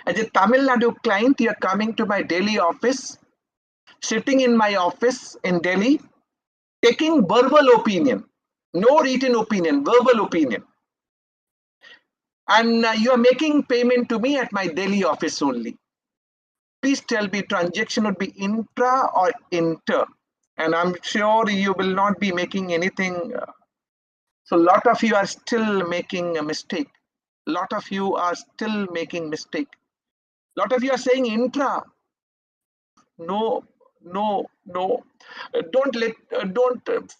As a Tamil Nadu client, you're coming to my Delhi office, sitting in my office in Delhi, taking verbal opinion, no written opinion, verbal opinion. And you are making payment to me at my Delhi office only. Please tell me, transaction would be intra or inter? And I'm sure you will not be making anything. So a lot of you are still making a mistake. A lot of you are still making mistake. A lot of you are saying intra. No. Don't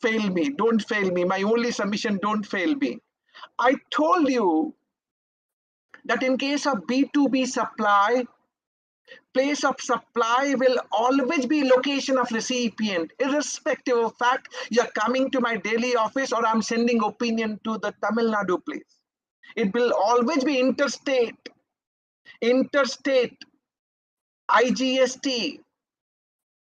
fail me. Don't fail me. My only submission, don't fail me. I told you that in case of B2B supply, place of supply will always be location of recipient, irrespective of fact you're coming to my Delhi office or I'm sending opinion to the Tamil Nadu place. It will always be interstate, IGST.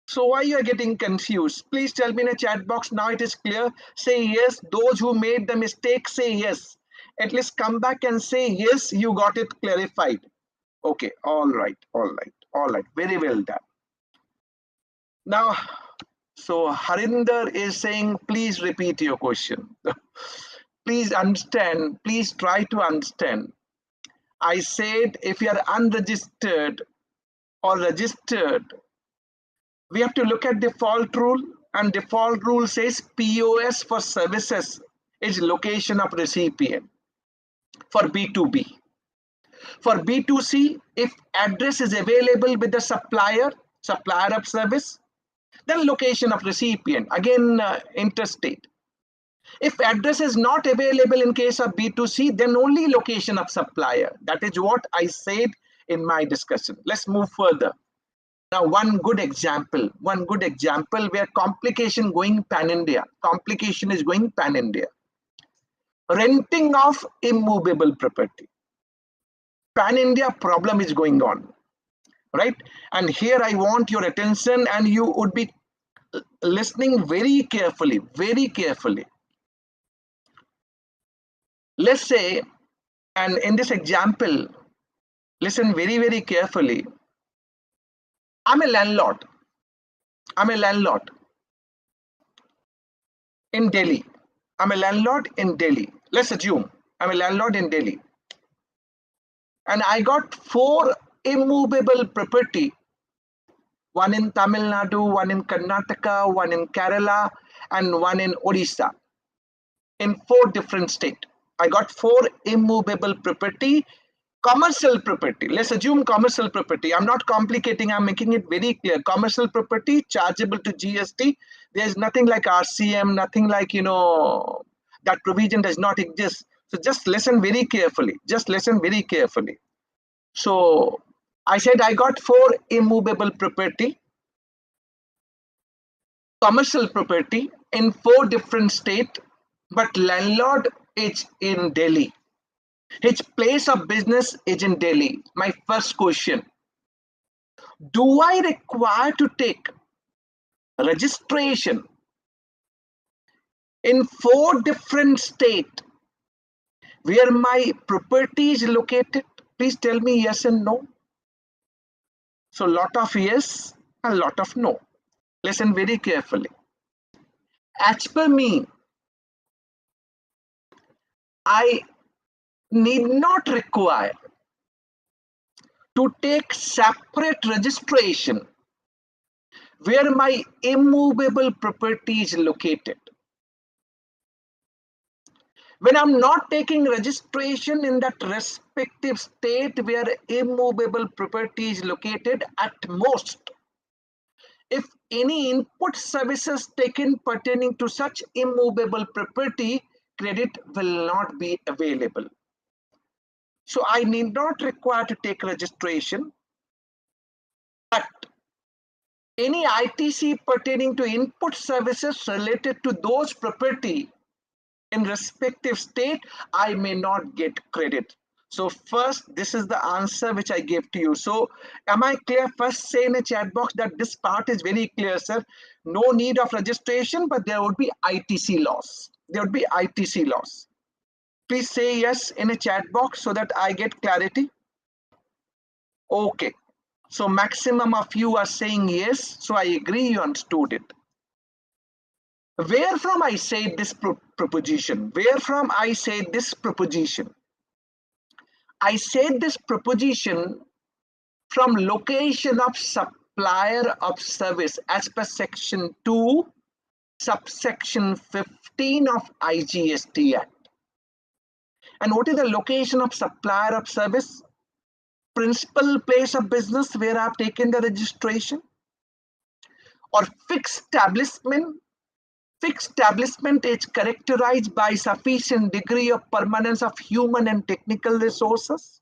So why you are getting confused? Please tell me in a chat box. Now it is clear. Say yes. Those who made the mistake, say yes. At least come back and say yes, you got it clarified. Okay, all right. Very well done. Now, so Harinder is saying, please repeat your question. Please understand, please try to understand. I said if you are unregistered or registered, we have to look at default rule, and default rule says POS for services is location of recipient for B2B. For B2C, if address is available with the supplier of service, then location of recipient, again interstate. If address is not available in case of B2C, then only location of supplier. That is what I said in my discussion. Let's move further. Now, one good example where complication is going pan-India. Renting of immovable property. Pan-India problem is going on, right? And here I want your attention, and you would be listening very carefully. Let's say, and in this example, listen very, very carefully. I'm a landlord in Delhi. Let's assume I'm a landlord in Delhi. And I got 4 immovable property one in Tamil Nadu, one in Karnataka, one in Kerala, and one in Odisha. In 4 different states. I got 4 immovable property, commercial property. Let's assume commercial property. I'm not complicating, I'm making it very clear. Commercial property chargeable to GST. There's nothing like RCM, nothing like, that provision does not exist. So just listen very carefully. Just listen very carefully. So I said I got 4 immovable property, commercial property in 4 different states, but landlord is in Delhi. His place of business is in Delhi. My first question, do I require to take registration in 4 different states where my property is located? Please tell me yes and no. So lot of yes and lot of no. Listen very carefully. As per me, I need not require to take separate registration where my immovable property is located. When I'm not taking registration in that respective state where immovable property is located, at most, if any input services taken pertaining to such immovable property, credit will not be available. So I need not require to take registration, but any ITC pertaining to input services related to those property in respective state, I may not get credit. So first, this is the answer which I gave to you. So am I clear? First say in a chat box that this part is very clear, sir. No need of registration, but there would be ITC loss. There would be ITC loss. Please say yes in a chat box so that I get clarity. Okay. So maximum of you are saying yes. So I agree you understood it. Where from I say this proposition? Where from I say this proposition? I said this proposition from location of supplier of service as per section 2, subsection 15 of IGST Act. And what is the location of supplier of service? Principal place of business where I have taken the registration, or fixed establishment. Fixed establishment is characterized by sufficient degree of permanence of human and technical resources,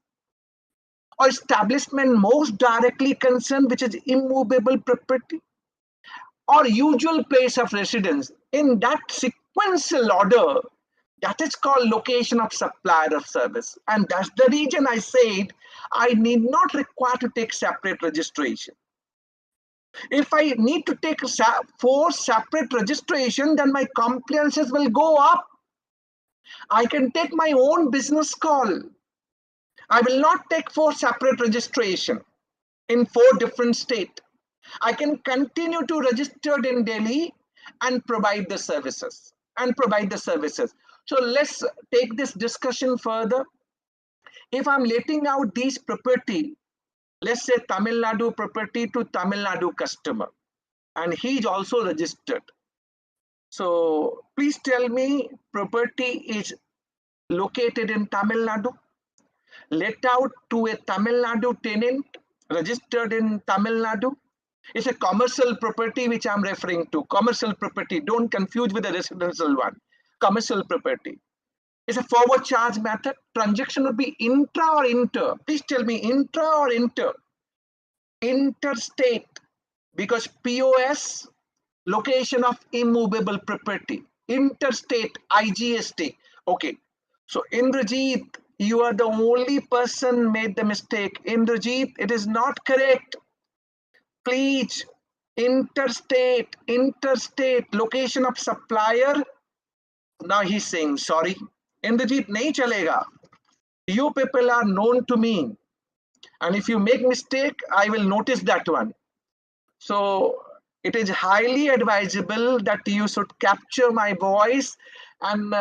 or establishment most directly concerned, which is immovable property, or usual place of residence. In that sequential order, that is called location of supplier of service. And that's the reason I said I need not require to take separate registration. If I need to take 4 separate registration, then my compliances will go up. I can take my own business call. I will not take 4 separate registration in 4 different states. I can continue to register in Delhi and provide the services. So let's take this discussion further. If I'm letting out these property, let's say Tamil Nadu property to Tamil Nadu customer, and he's also registered. So please tell me, property is located in Tamil Nadu, let out to a Tamil Nadu tenant, registered in Tamil Nadu. It's a commercial property which I'm referring to. Commercial property, don't confuse with the residential one. Commercial property. It's a forward charge method. Transaction would be intra or inter. Please tell me, intra or inter? Interstate, because POS, location of immovable property. Interstate, IGST. Okay. So Indrajit, you are the only person made the mistake. Indrajit, it is not correct. Please, interstate, location of supplier. Now he's saying sorry. Indrajit, nahi chalega. You people are known to me, and if you make mistake, I will notice that one. So it is highly advisable that you should capture my voice and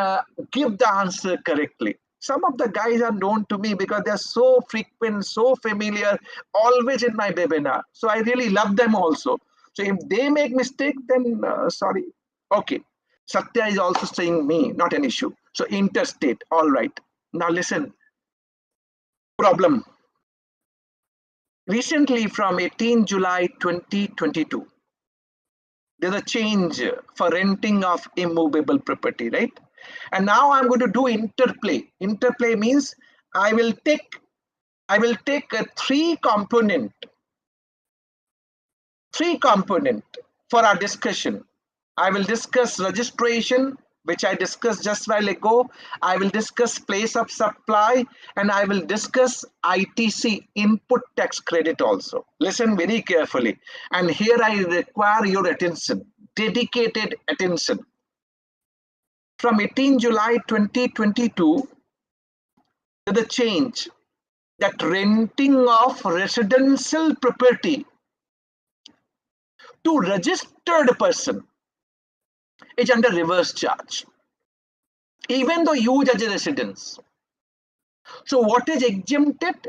give the answer correctly. Some of the guys are known to me because they're so frequent, so familiar, always in my webinar. So I really love them also. So if they make mistake, then sorry. Okay. Satya is also saying me, not an issue. So interstate, all right. Now listen, problem. Recently from 18 July 2022, there's a change for renting of immovable property, right? And now I'm going to do interplay. Interplay means I will take a three component for our discussion. I will discuss registration, which I discussed just a while ago. I will discuss place of supply, and I will discuss ITC, input tax credit also. Listen very carefully. And here I require your attention, dedicated attention. From 18 July 2022, the change that renting of residential property to registered person is under reverse charge, even though used as a residence. So what is exempted?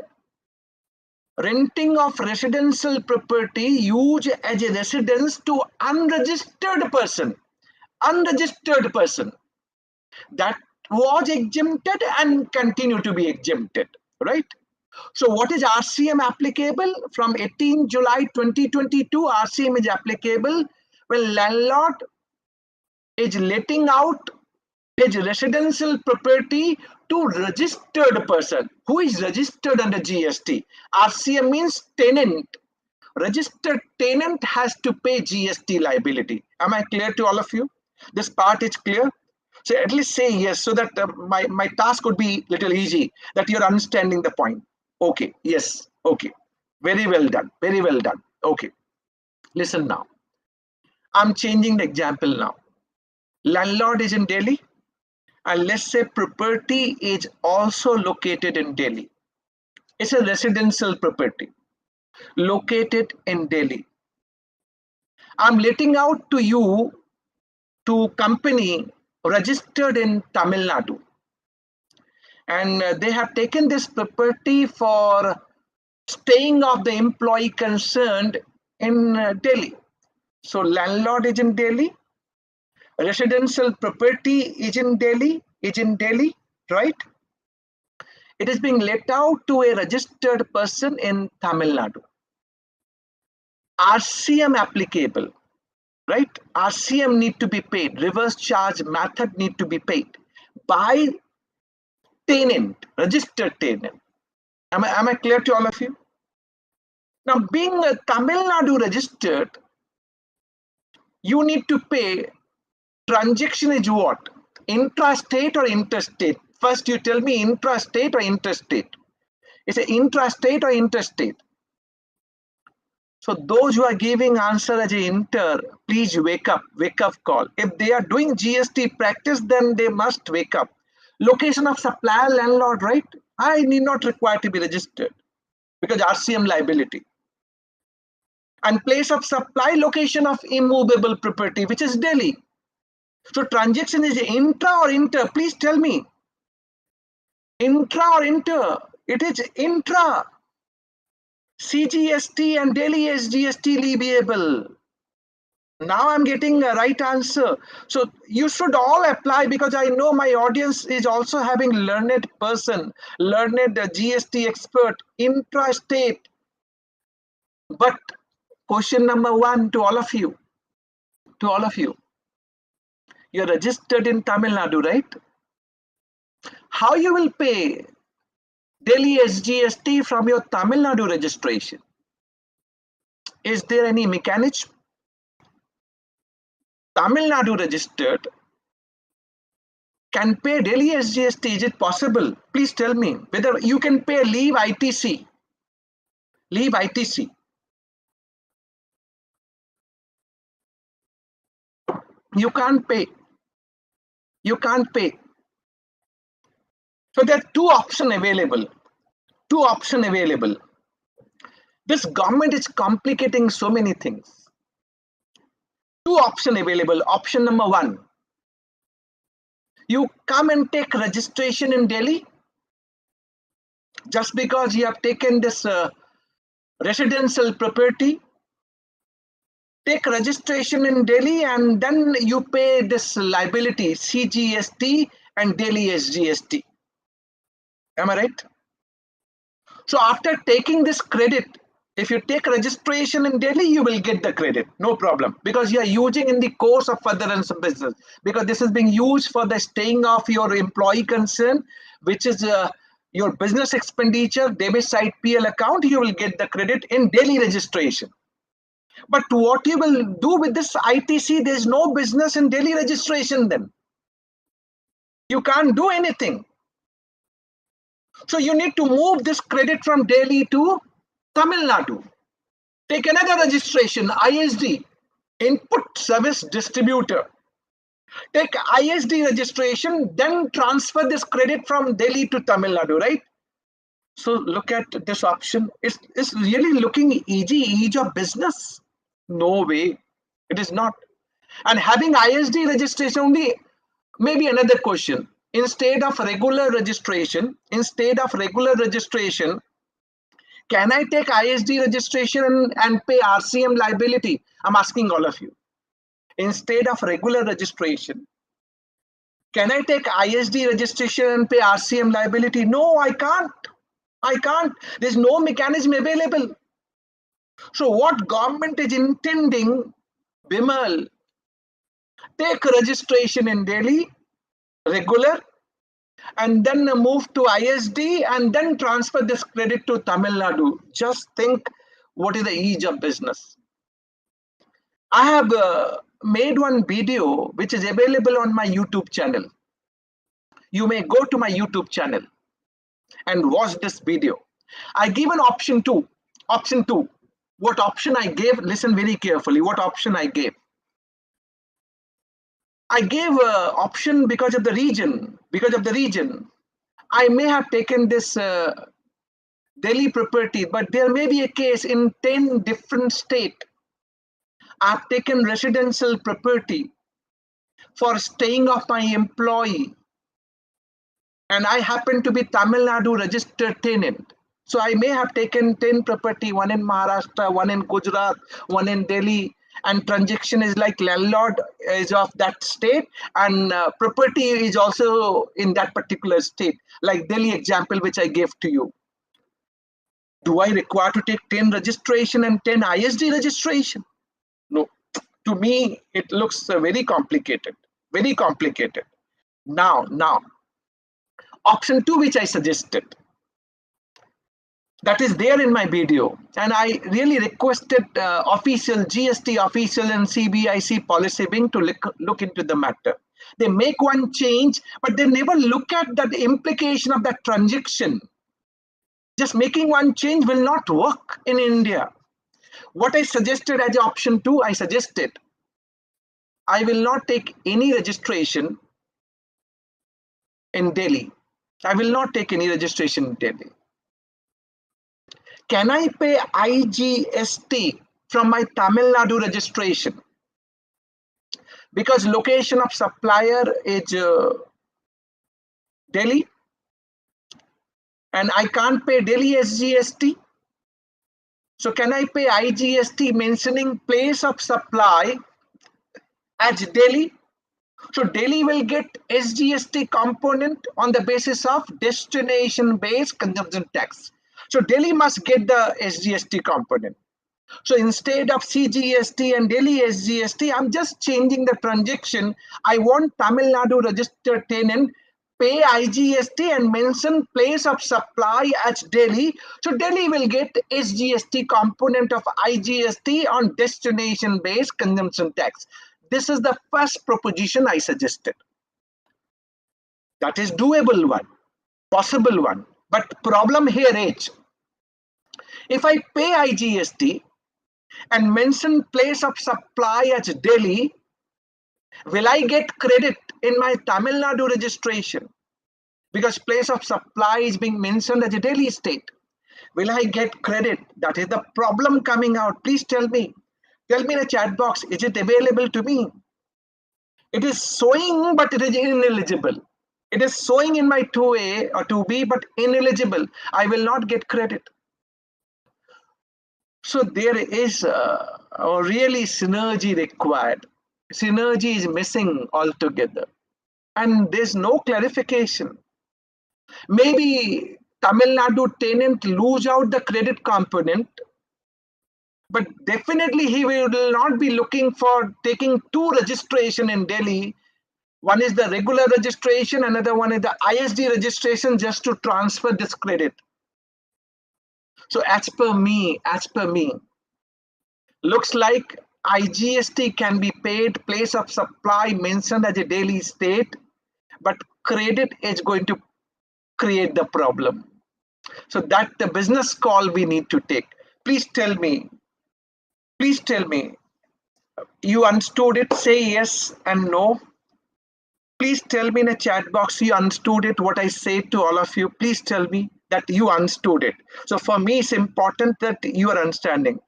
Renting of residential property used as a residence to unregistered person. Unregistered person. That was exempted and continue to be exempted, right? So what is RCM applicable? From 18 July 2022, RCM is applicable when landlord is letting out his residential property to registered person. Who is registered under GST? RCM means tenant. Registered tenant has to pay GST liability. Am I clear to all of you? This part is clear? So at least say yes, so that my task would be little easy, that you're understanding the point. Okay, yes, okay. Very well done, very well done. Okay, listen now. I'm changing the example now. Landlord is in Delhi, and let's say property is also located in Delhi. It's a residential property located in Delhi. I'm letting out to you to company registered in Tamil Nadu. And they have taken this property for staying of the employee concerned in Delhi. So landlord is in Delhi, residential property is in Delhi, right? It is being let out to a registered person in Tamil Nadu. RCM applicable, right? RCM need to be paid. Reverse charge method need to be paid by tenant, registered tenant. Am I clear to all of you? Now, being a Tamil Nadu registered, you need to pay. Transaction is what? Intrastate or interstate? First, you tell me intrastate or interstate. It's an intrastate or interstate. So those who are giving answer as an inter, please wake up call. If they are doing GST practice, then they must wake up. Location of supplier, landlord, right? I need not require to be registered because RCM liability. And place of supply, location of immovable property, which is Delhi. So transaction is intra or inter? Please tell me. Intra or inter? It is intra. CGST and Delhi SGST leviable. Now I'm getting a right answer. So you should all apply, because I know my audience is also having learned person, learned GST expert, intrastate. But question number one to all of you, you're registered in Tamil Nadu, right? How you will pay Delhi SGST from your Tamil Nadu registration? Is there any mechanism? Tamil Nadu registered can pay Delhi SGST. Is it possible? Please tell me whether you can pay leave ITC. Leave ITC. You can't pay. You can't pay. So there are two options available. This government is complicating so many things. Two options available. Option number one, you come and take registration in Delhi Just because you have taken this residential property, take registration in Delhi, and then you pay this liability, CGST and Delhi SGST. Am I right? So after taking this credit, if you take registration in Delhi, you will get the credit, no problem, because you are using in the course of furtherance of business, because this is being used for the staying of your employee concern, which is your business expenditure, debit side PL account, you will get the credit in Delhi registration. But what you will do with this ITC, there is no business in Delhi registration then. You can't do anything. So you need to move this credit from Delhi to Tamil Nadu. Take another registration, ISD, Input Service Distributor. Take ISD registration, then transfer this credit from Delhi to Tamil Nadu, right? So look at this option. It's really looking easy of business. No way. It is not. And having ISD registration only, maybe another question. Instead of regular registration, can I take ISD registration and pay RCM liability? I'm asking all of you. Instead of regular registration, can I take ISD registration and pay RCM liability? No, I can't. I can't. There's no mechanism available. So what government is intending, Bimal, take registration in Delhi, regular, and then move to ISD and then transfer this credit to Tamil Nadu. Just think what is the ease of business. I have made one video which is available on my YouTube channel. You may go to my YouTube channel and watch this video. I give an option two. Option two. What option I gave? Listen very carefully. What option I gave? I gave option because of the region. Because of the region, I may have taken this Delhi property, but there may be a case in 10 different states. I've taken residential property for staying of my employee, and I happen to be Tamil Nadu registered tenant. So I may have taken 10 property, one in Maharashtra, one in Gujarat, one in Delhi, and transaction is like landlord is of that state, and property is also in that particular state, like Delhi example which I gave to you. Do I require to take 10 registration and 10 ISD registration? No. To me, it looks very complicated. Very complicated. Now, option two, which I suggested, that is there in my video, and I really requested official GST official and CBIC policy wing to look into the matter. They make one change, but they never look at that implication of that transaction. Just making one change will not work in India. What I suggested as option two, I suggested I will not take any registration in Delhi. I will not take any registration in Delhi. Can I pay IGST from my Tamil Nadu registration? Because location of supplier is Delhi, and I can't pay Delhi SGST. So can I pay IGST mentioning place of supply as Delhi? So Delhi will get SGST component on the basis of destination-based consumption tax. So Delhi must get the SGST component. So instead of CGST and Delhi SGST, I'm just changing the transaction. I want Tamil Nadu registered tenant pay IGST and mention place of supply as Delhi. So Delhi will get SGST component of IGST on destination-based consumption tax. This is the first proposition I suggested. That is doable one, possible one. But problem here is, if I pay IGST and mention place of supply as Delhi, will I get credit in my Tamil Nadu registration? Because place of supply is being mentioned as a Delhi state. Will I get credit? That is the problem coming out. Please tell me. Tell me in the chat box, is it available to me? It is showing, but it is ineligible. It is showing in my 2A or 2B, but ineligible. I will not get credit. So there is a really synergy required. Synergy is missing altogether. And there's no clarification. Maybe Tamil Nadu tenant lose out the credit component, but definitely he will not be looking for taking two registration in Delhi. One is the regular registration, another one is the ISD registration just to transfer this credit. So as per me, looks like IGST can be paid, place of supply mentioned as a daily state, but credit is going to create the problem. So that the business call we need to take. Please tell me, you understood it, say yes and no. Please tell me in a chat box you understood it, what I said to all of you. Please tell me that you understood it. So for me, it's important that you are understanding.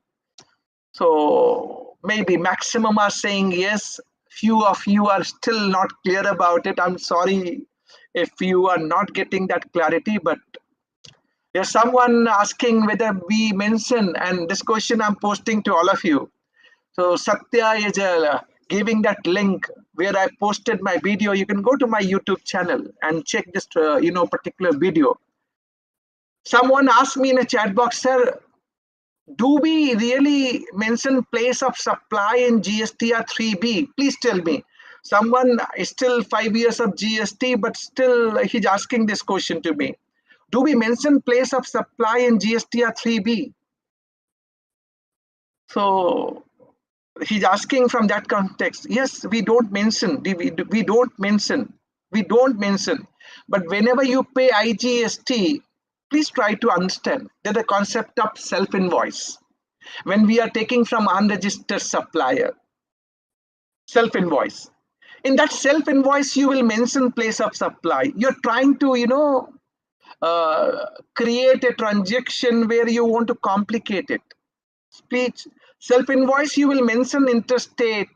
So maybe maximum are saying yes. Few of you are still not clear about it. I'm sorry if you are not getting that clarity, but there's someone asking whether we mention, and this question I'm posting to all of you. So Satya is giving that link where I posted my video. You can go to my YouTube channel and check this, particular video. Someone asked me in a chat box, sir, do we really mention place of supply in GST or 3B? Please tell me. Someone is still 5 years of GST, but still he's asking this question to me. Do we mention place of supply in GST or 3B? So he's asking from that context. Yes, we don't mention. We don't mention. We don't mention. But whenever you pay IGST, please try to understand that the concept of self-invoice. When we are taking from unregistered supplier, self-invoice. In that self-invoice, you will mention place of supply. You're trying to, create a transaction where you want to complicate it. Speech, self-invoice, you will mention interstate,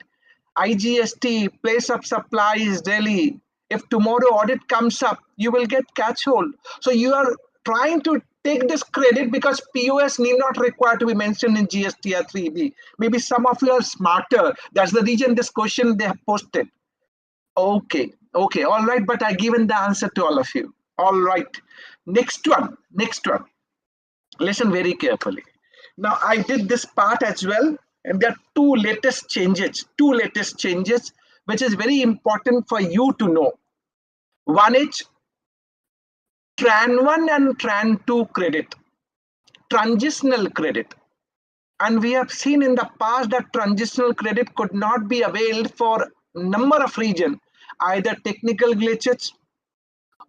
IGST, place of supply is Delhi. If tomorrow audit comes up, you will get catch hold. So you are trying to take this credit because POS need not require to be mentioned in GST or 3B. Maybe some of you are smarter. That's the reason this question they have posted. Okay, all right, but I given the answer to all of you. All right, next one. Listen very carefully. Now I did this part as well, and there are two latest changes, which is very important for you to know. One is Tran 1 and Tran 2 credit, transitional credit. And we have seen in the past that transitional credit could not be availed for number of reasons, either technical glitches,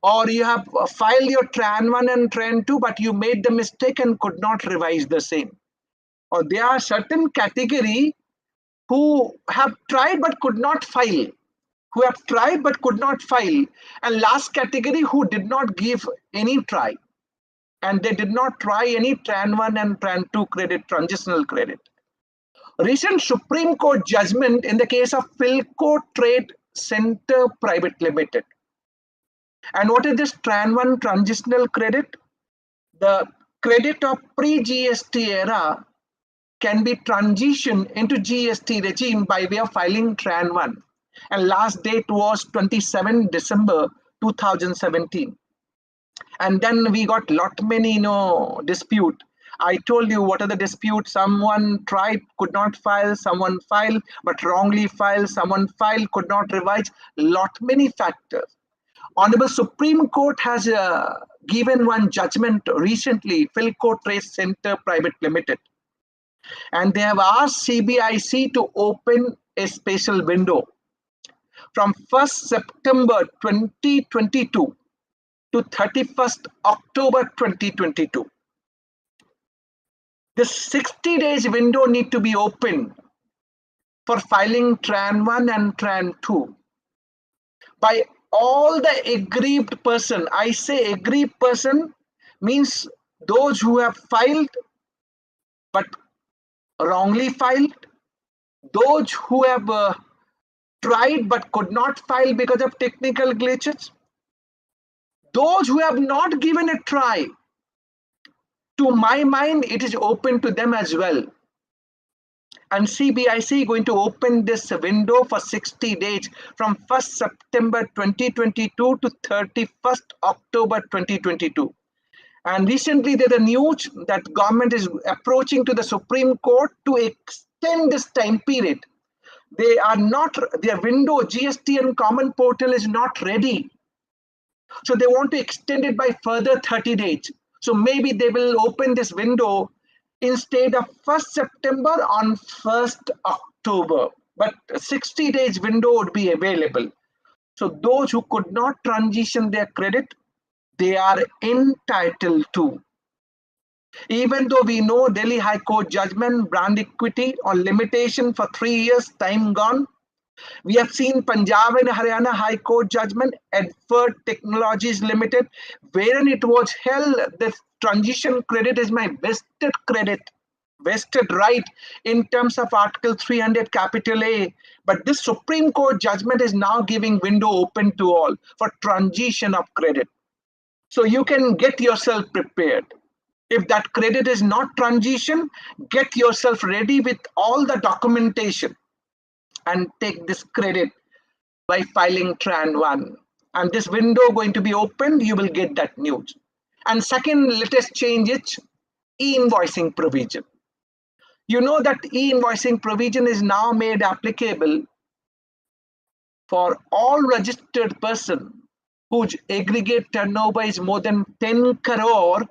or you have filed your Tran 1 and Tran 2, but you made the mistake and could not revise the same. Or there are certain category who have tried but could not file, and last category who did not give any try, and they did not try any Tran 1 and Tran 2 credit, transitional credit. Recent Supreme Court judgment in the case of Philco Trade Center Private Limited. And what is this Tran 1 transitional credit? The credit of pre-GST era can be transitioned into GST regime by way of filing Tran 1. And last date was 27 December 2017. And then we got lot many dispute. I told you what are the disputes. Someone tried, could not file, someone filed, but wrongly filed, someone filed, could not revise, lot many factors. Honorable Supreme Court has given one judgment recently, Philco Trade Center Private Limited. And they have asked CBIC to open a special window from 1st September 2022 to 31st October 2022. This 60 days window need to be open for filing Tran 1 and Tran 2 by all the aggrieved person. I say aggrieved person means those who have filed but wrongly filed, those who have tried but could not file because of technical glitches, those who have not given a try, to my mind, it is open to them as well. And CBIC going to open this window for 60 days from 1st September 2022 to 31st October 2022. And recently there's a news that government is approaching to the Supreme Court to extend this time period. They are not, their window, GST and common portal is not ready. So they want to extend it by further 30 days. So maybe they will open this window instead of 1st September on 1st October. But 60 days window would be available. So those who could not transition their credit, they are entitled to. Even though we know Delhi High Court judgment, brand equity on limitation for 3 years, time gone. We have seen Punjab and Haryana High Court judgment, Edford Technologies Limited, wherein it was held that transition credit is my vested credit, vested right in terms of Article 300 capital A. But this Supreme Court judgment is now giving window open to all for transition of credit. So you can get yourself prepared. If that credit is not transition, get yourself ready with all the documentation and take this credit by filing Tran 1. And this window going to be opened, you will get that news. And second latest change is e-invoicing provision. You know that e-invoicing provision is now made applicable for all registered person whose aggregate turnover is more than 10 crore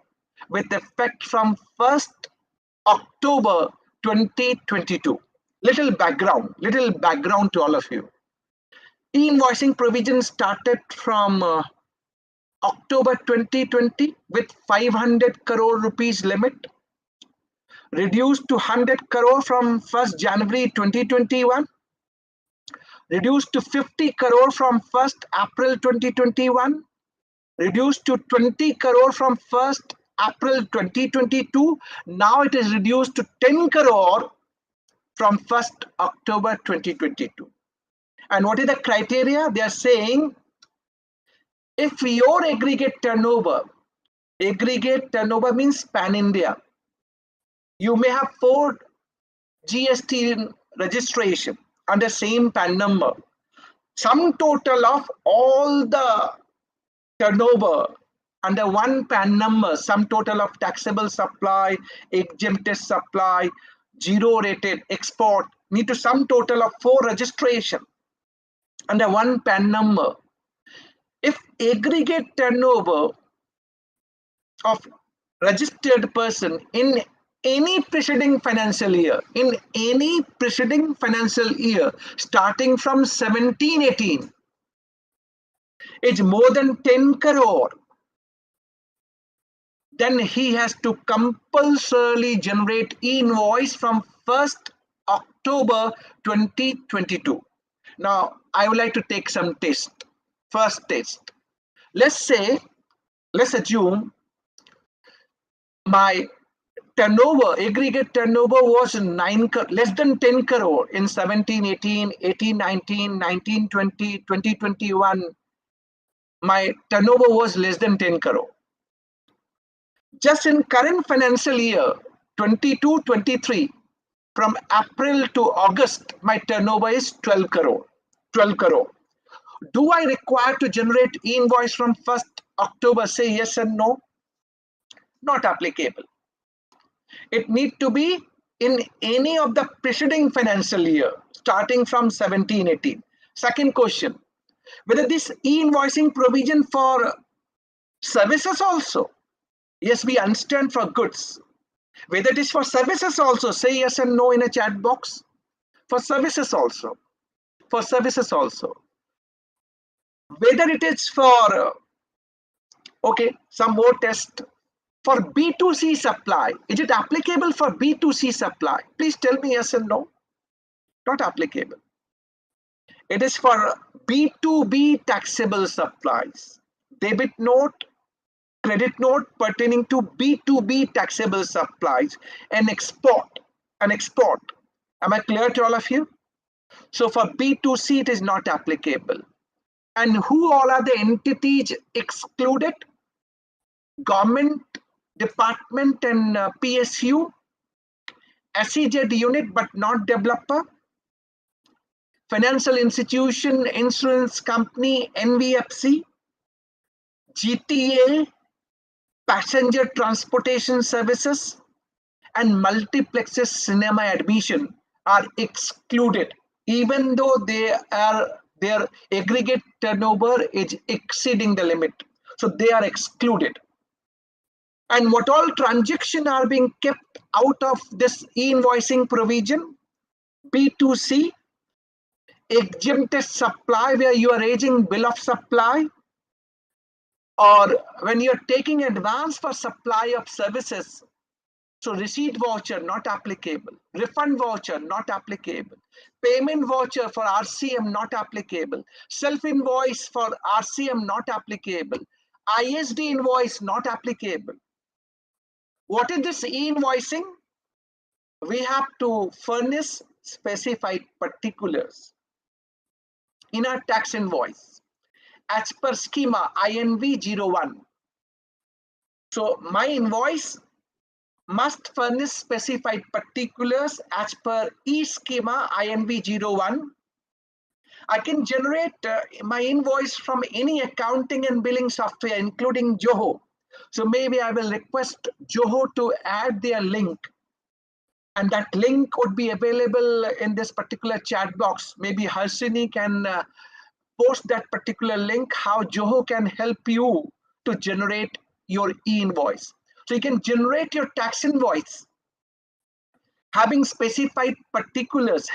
with effect from 1st October 2022. Little background to all of you. E-invoicing provision started from October 2020 with 500 crore rupees limit, reduced to 100 crore from 1st January 2021, reduced to 50 crore from 1st April 2021, reduced to 20 crore from 1st April 2022. Now it is reduced to 10 crore from 1st October 2022. And what is the criteria? They are saying if your aggregate turnover means pan-India, you may have 4 GST registration under same PAN number. Sum total of all the turnover under one PAN number, sum total of taxable supply, exempted supply, zero rated export, need to sum total of 4 registration under one PAN number. If aggregate turnover of registered person in any preceding financial year, starting from 17-18, is more than 10 crore, then he has to compulsorily generate e-invoice from 1st October 2022. Now, I would like to take some test. First test. Let's assume my turnover, aggregate turnover was less than 10 crore in 17-18, 18-19, 19-20, 20-21. My turnover was less than 10 crore. Just in current financial year, 22-23, from April to August, my turnover is 12 crore. 12 crore. Do I require to generate e-invoice from 1st October? Say yes and no. Not applicable. It need to be in any of the preceding financial year, starting from 17-18. Second question, whether this e-invoicing provision for services also? Yes, we understand for goods. Whether it is for services also, say yes and no in a chat box. For services also. For services also. Whether it is for, okay, some more test. For B2C supply, is it applicable for B2C supply? Please tell me yes and no. Not applicable. It is for B2B taxable supplies. Debit note, credit note pertaining to B2B taxable supplies and export. Am I clear to all of you? So for B2C, it is not applicable. And who all are the entities excluded? Government, department and PSU, SEZ unit but not developer, financial institution, insurance company, NBFC, GTA, passenger transportation services, and multiplexes cinema admission are excluded, even though their aggregate turnover is exceeding the limit. So they are excluded. And what all transactions are being kept out of this e-invoicing provision? B2C, exempted supply where you are raising bill of supply, or when you're taking advance for supply of services. So receipt voucher not applicable, refund voucher not applicable, payment voucher for RCM not applicable, self-invoice for RCM not applicable, ISD invoice not applicable. What is this e-invoicing? We have to furnish specified particulars in our tax invoice as per schema INV01. So my invoice must furnish specified particulars as per e-schema INV01. I can generate my invoice from any accounting and billing software, including Zoho. So maybe I will request Zoho to add their link. And that link would be available in this particular chat box. Maybe Harsini can post that particular link, how Zoho can help you to generate your e-invoice. So you can generate your tax invoice having specified particulars,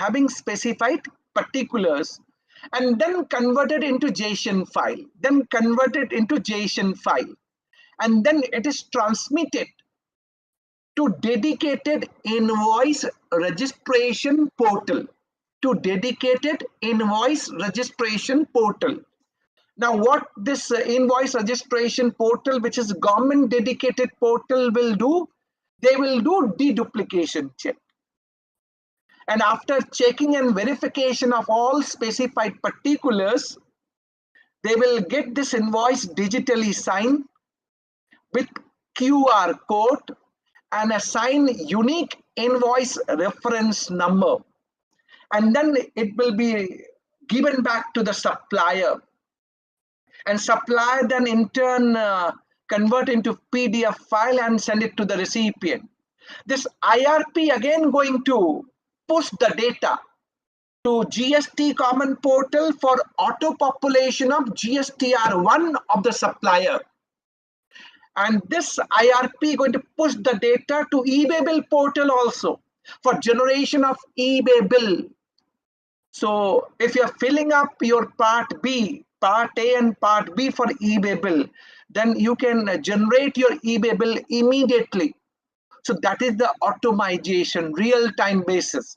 and then convert it into JSON file, and then it is transmitted to dedicated invoice registration portal, Now what this invoice registration portal, which is government dedicated portal, will do, they will do deduplication check. And after checking and verification of all specified particulars, they will get this invoice digitally signed with QR code and assign unique invoice reference number. And then it will be given back to the supplier. And supplier then in turn convert into PDF file and send it to the recipient. This IRP again going to push the data to GST common portal for auto population of GSTR1 of the supplier. And this IRP going to push the data to Immovable portal also for generation of Immovable. So if you're filling up your part A and part B for Immovable, then you can generate your Immovable immediately. So that is the automation, real-time basis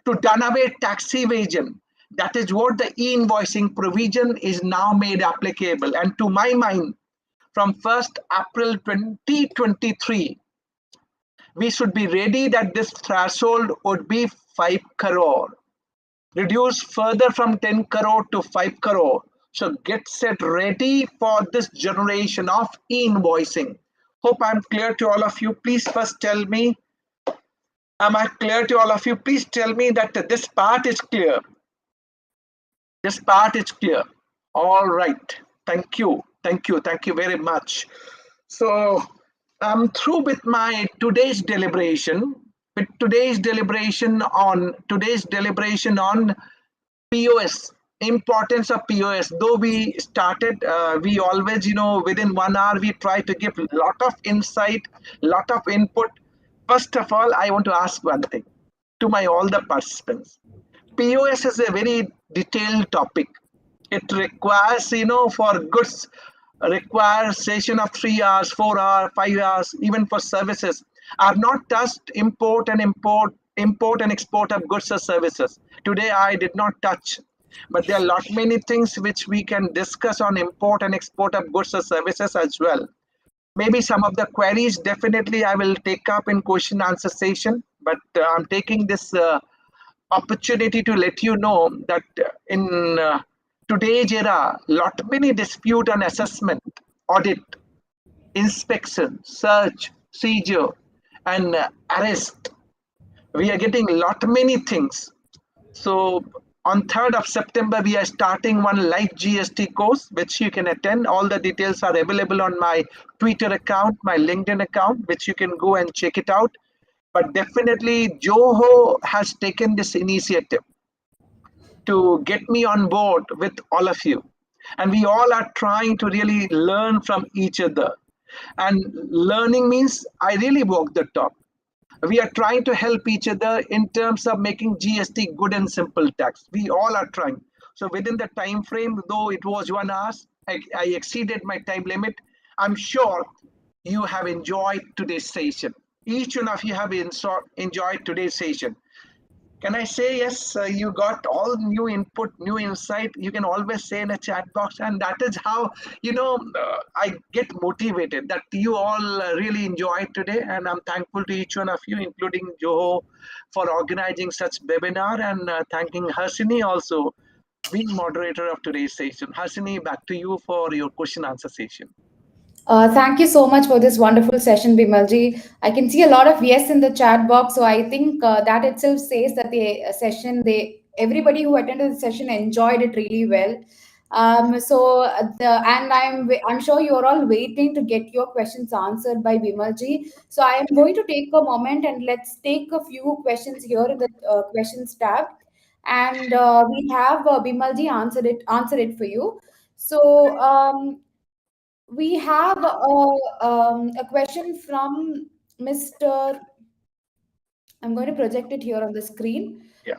to done away tax evasion. That is what the e-invoicing provision is now made applicable. And to my mind, from 1st April 2023, we should be ready that this threshold would be 5 crore, reduced further from 10 crore to 5 crore. So get set ready for this generation of e-invoicing. Hope I'm clear to all of you. Please first tell me, am I clear to all of you? Please tell me that this part is clear. This part is clear. All right. Thank you. Thank you. Thank you very much. So I'm through with my today's deliberation. With today's deliberation on POS, importance of POS. Though we started, we always, within 1 hour, we try to give a lot of insight, lot of input. First of all, I want to ask one thing to all the participants. POS is a very detailed topic. It requires, for goods, requires session of 3 hours, 4 hours, 5 hours, even for services. I've not touched import and export of goods or services. Today, I did not touch. But there are many things which we can discuss on import and export of goods or services as well. Maybe some of the queries, definitely I will take up in question answer session. But I'm taking this opportunity to let you know that in today's era, lot many dispute and assessment, audit, inspection, search, seizure, and arrest. We are getting lot many things. So on 3rd of September, we are starting one live GST course, which you can attend. All the details are available on my Twitter account, my LinkedIn account, which you can go and check it out. But definitely, Joho has taken this initiative to get me on board with all of you. And we all are trying to really learn from each other. And learning means I really walk the talk. We are trying to help each other in terms of making GST good and simple tax. We all are trying. So within the time frame, though it was 1 hour, I exceeded my time limit. I'm sure you have enjoyed today's session. Each one of you have enjoyed today's session. Can I say yes? You got all new input, new insight. You can always say in a chat box, and that is how I get motivated. That you all really enjoyed today, and I'm thankful to each one of you, including Joho, for organizing such webinar, and thanking Hasini also being moderator of today's session. Hasini, back to you for your question answer session. Thank you so much for this wonderful session, Bimalji. I can see a lot of yes in the chat box, so I think that itself says that the session, everybody who attended the session enjoyed it really well. I'm sure you're all waiting to get your questions answered by Bimalji. So I am going to take a moment and let's take a few questions here in the questions tab, and we have Bimalji answer it for you. So. We have a question from Mr. I'm going to project it here on the screen. Yeah.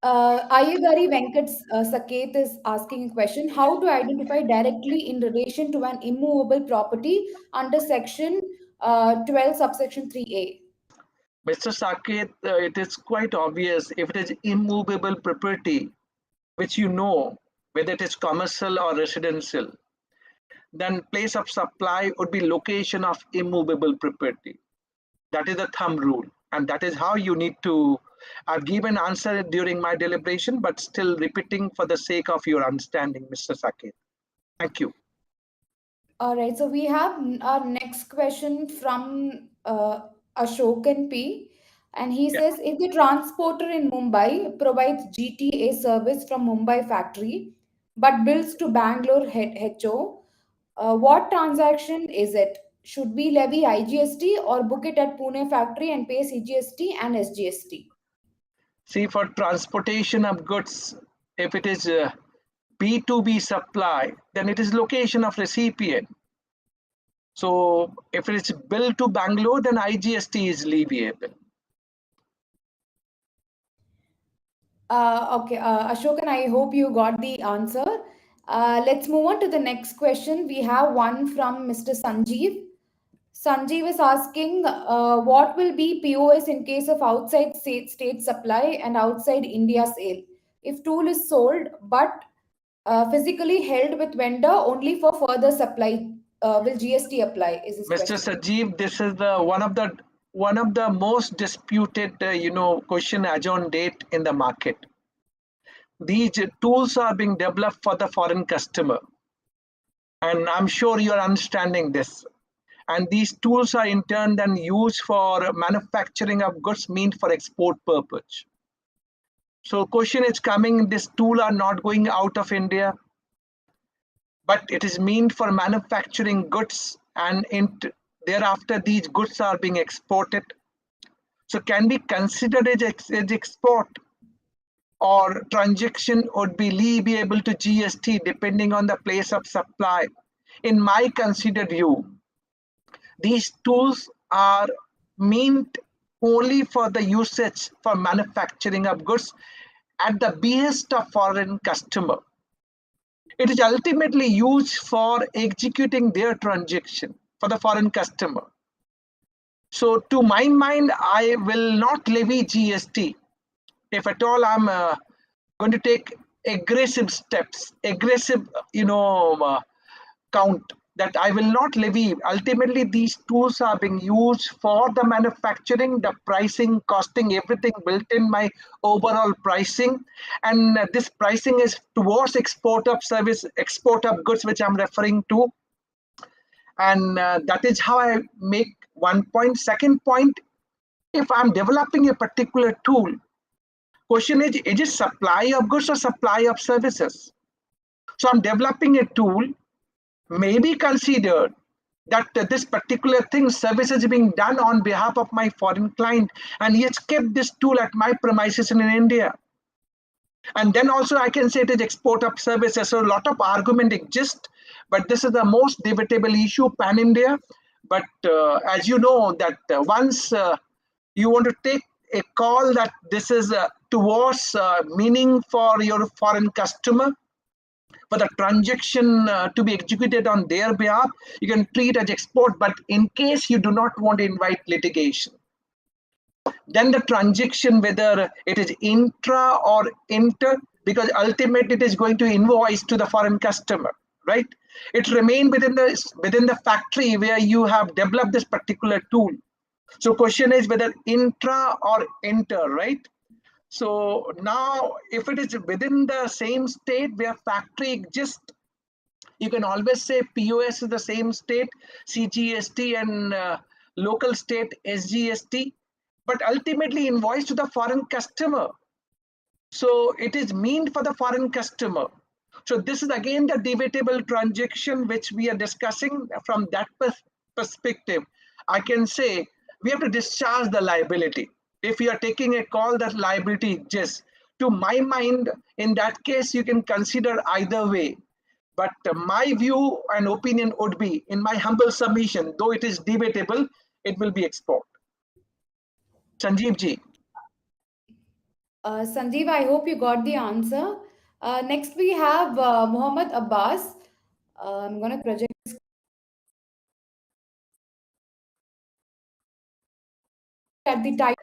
Ayagari Venkat Saket is asking a question: how to identify directly in relation to an immovable property under section 12, subsection 3A? Mr. Saket, it is quite obvious if it is immovable property, which you know whether it is commercial or residential, then place of supply would be location of immovable property. That is the thumb rule, and that is how you need to. I've given answer during my deliberation, but still repeating for the sake of your understanding, Mr. Saket. Thank you. All right, so we have our next question from Ashokan P. And he Yeah. says, if the transporter in Mumbai provides GTA service from Mumbai factory, but bills to Bangalore HO, what transaction is it? Should we levy IGST or book it at Pune factory and pay CGST and SGST? See, for transportation of goods, if it is B2B supply, then it is location of recipient. So if it is bill to Bangalore, then IGST is leviable. Okay, Ashokan, I hope you got the answer. Let's move on to the next question. We have one from Mr. Sanjeev. Sanjeev is asking, what will be POS in case of outside state supply and outside India sale? If tool is sold but physically held with vendor only for further supply, will GST apply? Is his Mr. question. Sajeev, this is the one of the most disputed question as on date in the market. These tools are being developed for the foreign customer, and I'm sure you are understanding this. And these tools are in turn then used for manufacturing of goods meant for export purpose. So question is coming, this tool are not going out of India, but it is meant for manufacturing goods, and thereafter these goods are being exported. So can be considered as export, or transaction would be leviable to GST depending on the place of supply. In my considered view, these tools are meant only for the usage for manufacturing of goods at the behest of foreign customer. It is ultimately used for executing their transaction for the foreign customer. So to my mind, I will not levy GST. If at all I'm going to take aggressive steps, aggressive, count that I will not levy. Ultimately, these tools are being used for the manufacturing, the pricing, costing, everything built in my overall pricing. And this pricing is towards export of service, export of goods, which I'm referring to. And that is how I make one point. Second point, if I'm developing a particular tool, question is it supply of goods or supply of services? So I'm developing a tool, maybe considered that this particular thing, service is being done on behalf of my foreign client, and he has kept this tool at my premises in India. And then also I can say it is export of services. So a lot of argument exists, but this is the most debatable issue pan India. But as you know that once you want to take a call that this is towards meaning for your foreign customer, for the transaction to be executed on their behalf, you can treat as export. But in case you do not want to invite litigation, then the transaction, whether it is intra or inter, because ultimately it is going to invoice to the foreign customer, right? It remain within the factory where you have developed this particular tool. So question is whether intra or inter, right? So now if it is within the same state where factory exists, you can always say POS is the same state, CGST, and local state SGST, but ultimately invoice to the foreign customer. So it is meant for the foreign customer. So this is again the debatable transaction which we are discussing. From that perspective, I can say we have to discharge the liability. If you are taking a call that liability exists, to my mind, in that case, you can consider either way. But my view and opinion would be, in my humble submission, though it is debatable, it will be export. Sanjeev ji. Sanjeev, I hope you got the answer. Next, we have Muhammad Abbas. I'm going to project at the type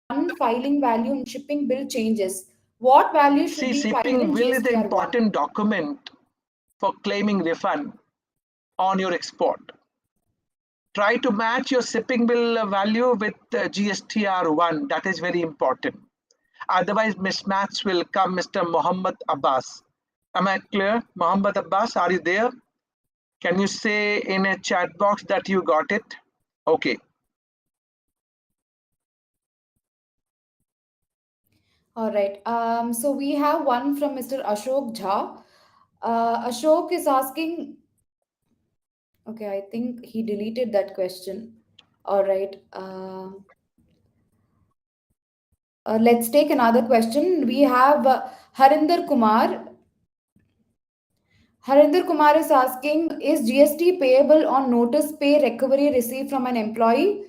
one filing value and shipping bill changes. What value should See, be filed shipping in bill is the GSTR 1? important document for claiming refund on your export. Try to match your shipping bill value with GSTR1. That is very important. Otherwise, mismatch will come, Mr. Muhammad Abbas. Am I clear? Muhammad Abbas, are you there? Can you say in a chat box that you got it? Okay. All right. So we have one from Mr. Ashok Jha. Ashok is asking, okay, I think he deleted that question. All right. Let's take another question. We have Harinder Kumar. Harinder Kumar is asking, is GST payable on notice pay recovery received from an employee?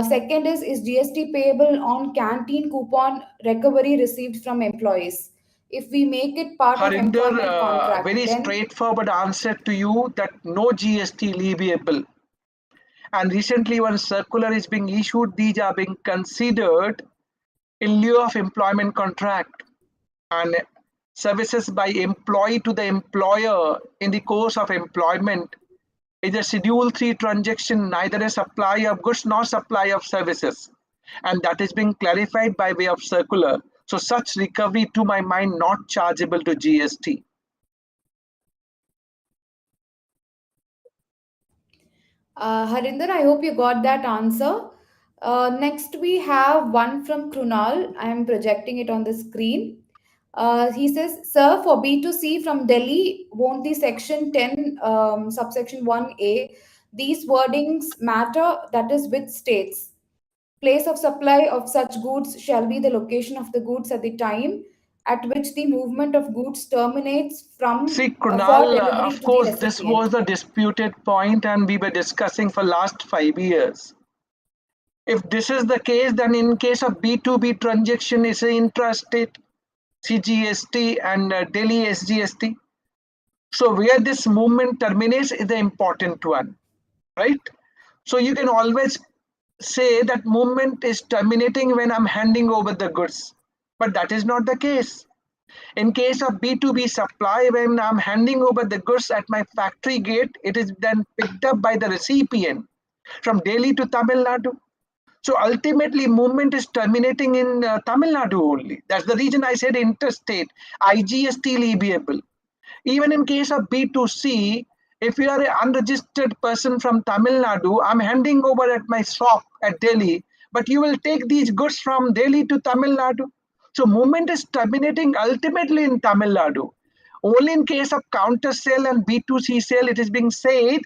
Second is GST payable on canteen coupon recovery received from employees? If we make it part of Harinder, employment contract, very then straightforward answer to you that no GST leviable. And recently, one circular is being issued. These are being considered in lieu of employment contract, and services by employee to the employer in the course of employment is a Schedule 3 transaction, neither a supply of goods nor supply of services. And that is being clarified by way of circular. So such recovery, to my mind, not chargeable to GST. Harinder, I hope you got that answer. Next, we have one from Krunal. I am projecting it on the screen. He says, Sir, for B2C from Delhi, won't the section 10, subsection 1A, these wordings matter? That is, which states? Place of supply of such goods shall be the location of the goods at the time at which the movement of goods terminates See, from for Kunal, delivery of to the course, this recipient. was the disputed point, and we were discussing for last 5 years. If this is the case, then in case of B2B transaction, is an intrastate CGST and Delhi SGST. So where this movement terminates is the important one, right? So you can always say that movement is terminating when I'm handing over the goods, but that is not the case. In case of B2B supply, when I'm handing over the goods at my factory gate, it is then picked up by the recipient from Delhi to Tamil Nadu. So ultimately, movement is terminating in Tamil Nadu only. That's the reason I said interstate, IGST leviable. Even in case of B2C, if you are an unregistered person from Tamil Nadu, I'm handing over at my shop at Delhi, but you will take these goods from Delhi to Tamil Nadu. So movement is terminating ultimately in Tamil Nadu. Only in case of counter sale and B2C sale, it is being said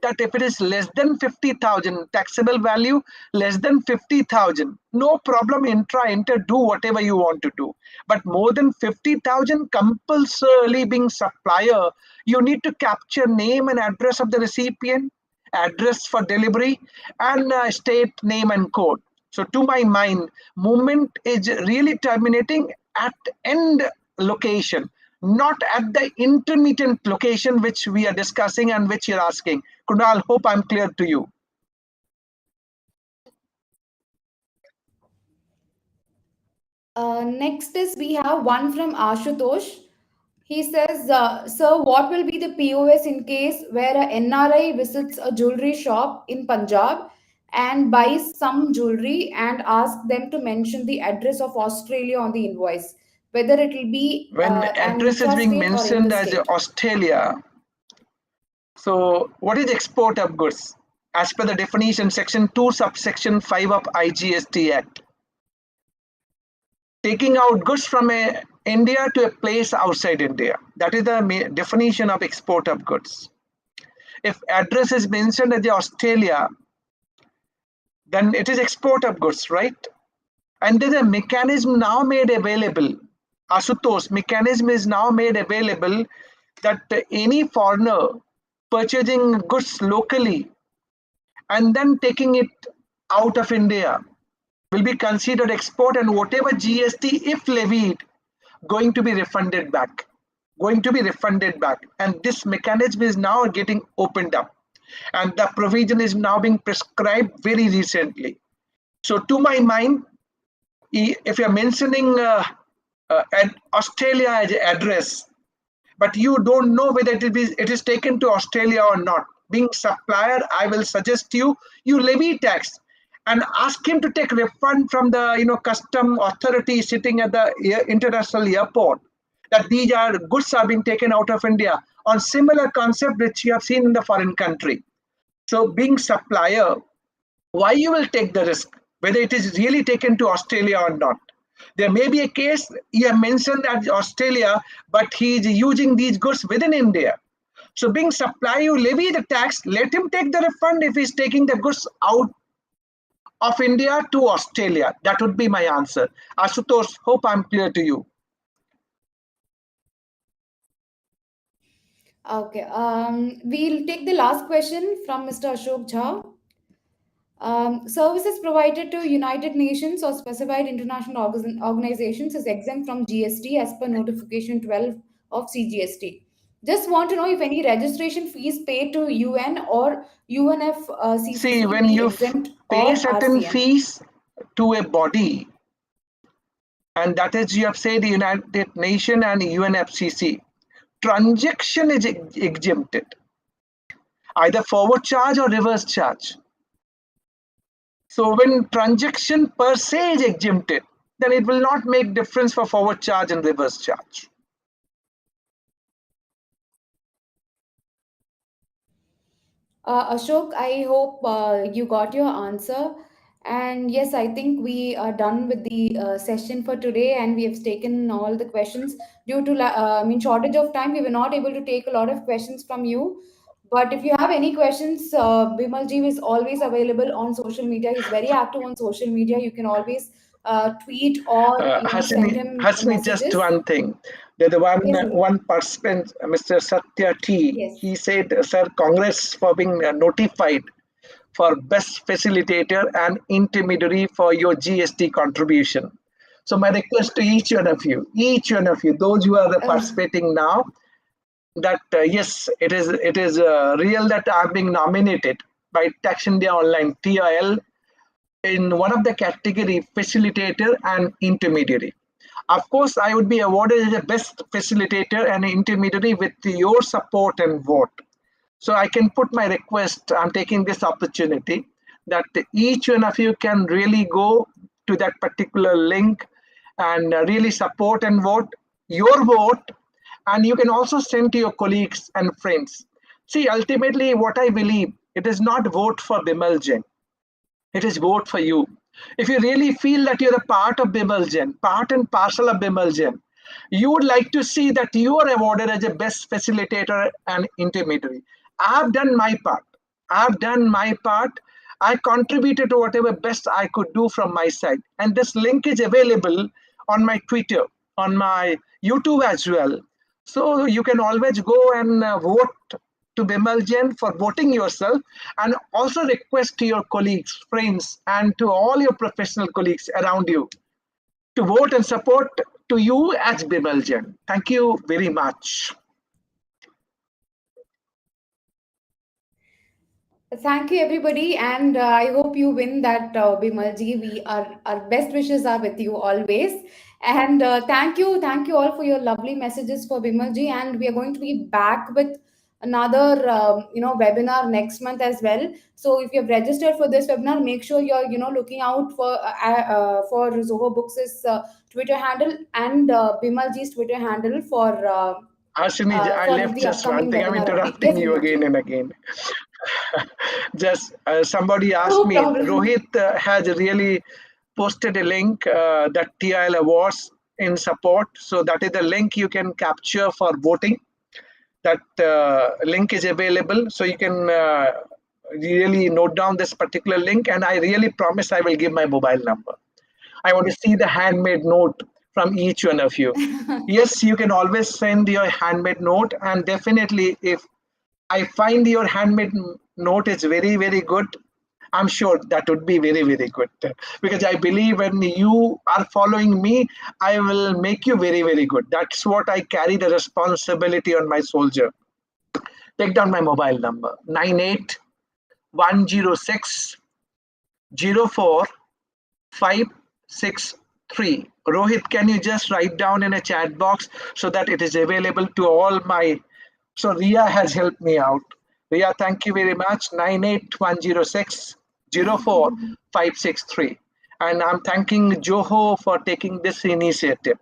that if it is less than 50,000 taxable value, less than 50,000, no problem, inter, do whatever you want to do. But more than 50,000, compulsorily being supplier, you need to capture name and address of the recipient, address for delivery, and state name and code. So to my mind, movement is really terminating at end location, not at the intermittent location which we are discussing and which you're asking. Kunal, hope I'm clear to you. Next is we have one from Ashutosh. He says, Sir, what will be the POS in case where a NRI visits a jewelry shop in Punjab and buys some jewelry and asks them to mention the address of Australia on the invoice, whether it will be When an address is being intrastate or mentioned as interstate? Australia, so what is export of goods? As per the definition, section 2, subsection 5 of IGST Act. Taking out goods from India to a place outside India. That is the definition of export of goods. If address is mentioned as the Australia, then it is export of goods, right? And there's a mechanism now made available. Asutosh, mechanism is now made available that any foreigner purchasing goods locally and then taking it out of India will be considered export, and whatever GST, if levied, going to be refunded back. Going to be refunded back. And this mechanism is now getting opened up. And the provision is now being prescribed very recently. So to my mind, if you're mentioning an Australia as address, but you don't know whether it is taken to Australia or not, being supplier, I will suggest you levy tax and ask him to take refund from the custom authority sitting at the international airport, that these are goods are being taken out of India on similar concept which you have seen in the foreign country. So being supplier, why you will take the risk whether it is really taken to Australia or not? There may be a case you have mentioned that Australia, but he is using these goods within India. So being supplier, you levy the tax, let him take the refund if he's taking the goods out of India to Australia. That would be my answer. Ashutosh, hope I'm clear to you. Okay. We'll take the last question from Mr. Ashok Jha. Services provided to United Nations or specified international organizations is exempt from GST as per notification 12 of CGST. Just want to know if any registration fees paid to UN or See, UNFCCC will when be you exempt pay or certain RCM. fees to a body, and that is, you have said, the United Nations and UNFCCC, transaction is exempted, either forward charge or reverse charge. So when transaction per se is exempted, then it will not make difference for forward charge and reverse charge. Ashok, I hope you got your answer. And yes, I think we are done with the session for today, and we have taken all the questions. Due to shortage of time, we were not able to take a lot of questions from you. But if you have any questions, Bimal Ji is always available on social media. He's very active on social media. You can always tweet or send him Hasni, just messages. one thing. The Yes, Bimal. one participant, Mr. Satya T, Yes. he said, "Sir, congrats for being notified for best facilitator and intermediary for your GST contribution." So my request to each one of you, those who are Uh, participating now, that yes, it is real that I'm being nominated by Tax India Online TIL in one of the category facilitator and intermediary. Of course, I would be awarded as the best facilitator and intermediary with your support and vote. So I can put my request. I'm taking this opportunity that each one of you can really go to that particular link and really support and vote your vote. And you can also send to your colleagues and friends. See, ultimately, what I believe, it is not vote for Bimal Jain. It is vote for you. If you really feel that you're a part of Bimal Jain, part and parcel of Bimal Jain, you would like to see that you are awarded as a best facilitator and intermediary. I've done my part. I've done my part. I contributed to whatever best I could do from my side. And this link is available on my Twitter, on my YouTube as well. So you can always go and vote to Bimal Jain for voting yourself, and also request to your colleagues, friends, and to all your professional colleagues around you to vote and support to you as Bimal Jain. Thank you very much. Thank you, everybody, and I hope you win that, Bimalji. Our best wishes are with you always, and thank you all for your lovely messages for Bimalji. And we are going to be back with another, webinar next month as well. So if you have registered for this webinar, make sure you're looking out for Zoho Books' Twitter handle and Bimalji's Twitter handle Ashini, I for left the just one upcoming thing. I'm webinar update. interrupting Yes, you Bimalji. again and again. Just somebody asked No me, problem. Rohit has really posted a link that TIL awards in support. So that is the link you can capture for voting. That link is available. So you can really note down this particular link. And I really promise I will give my mobile number. I want to see the handmade note from each one of you. Yes, you can always send your handmade note, and definitely, if I find your handmade note is very, very good, I'm sure that would be very, very good. Because I believe when you are following me, I will make you very, very good. That's what I carry the responsibility on my soldier. Take down my mobile number 98 106 04 563. Rohit, can you just write down in a chat box so that it is available to all my. So Ria has helped me out. Ria, thank you very much. 98 106 04 563. And I'm thanking Joho for taking this initiative.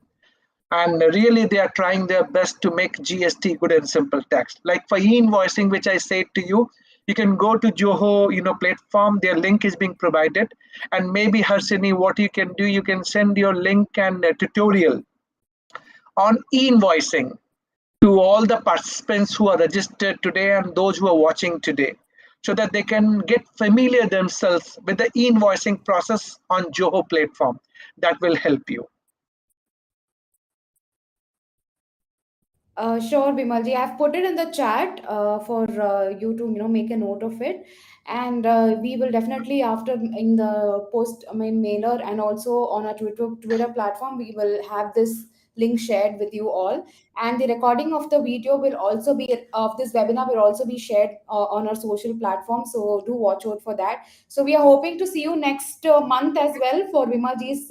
And really, they are trying their best to make GST good and simple tax. Like for e-invoicing, which I said to you, you can go to Joho, platform. Their link is being provided, and maybe Harsini, what you can do, you can send your link and a tutorial on e-invoicing to all the participants who are registered today and those who are watching today, so that they can get familiar themselves with the e-invoicing process on Joho platform. That will help you. Sure, Bimalji. I've put it in the chat for you to make a note of it, and we will definitely after in the post mailer and also on our Twitter platform we will have this link shared with you all, and the recording of the video will also be of this webinar will also be shared on our social platform. So do watch out for that. So we are hoping to see you next month as well for Bimalji's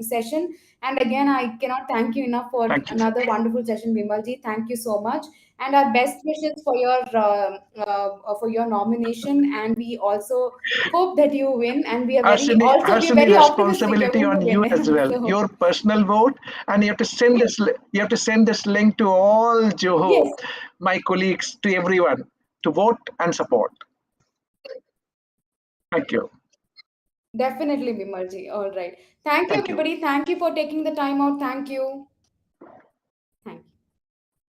session. And again, I cannot thank you enough for Thank you. another wonderful session, Bimalji. Thank you so much, and our best wishes for your nomination. And we also hope that you win. And we are very optimistic you're Responsibility going on to you as win. well. So Your personal vote, and you have to send this. You have to send this link to all Joho, yes, my colleagues, to everyone to vote and support. Thank you. definitely, Bimalji. All right. Thank you, Thank you. everybody. Thank you for taking the time out. Thank you.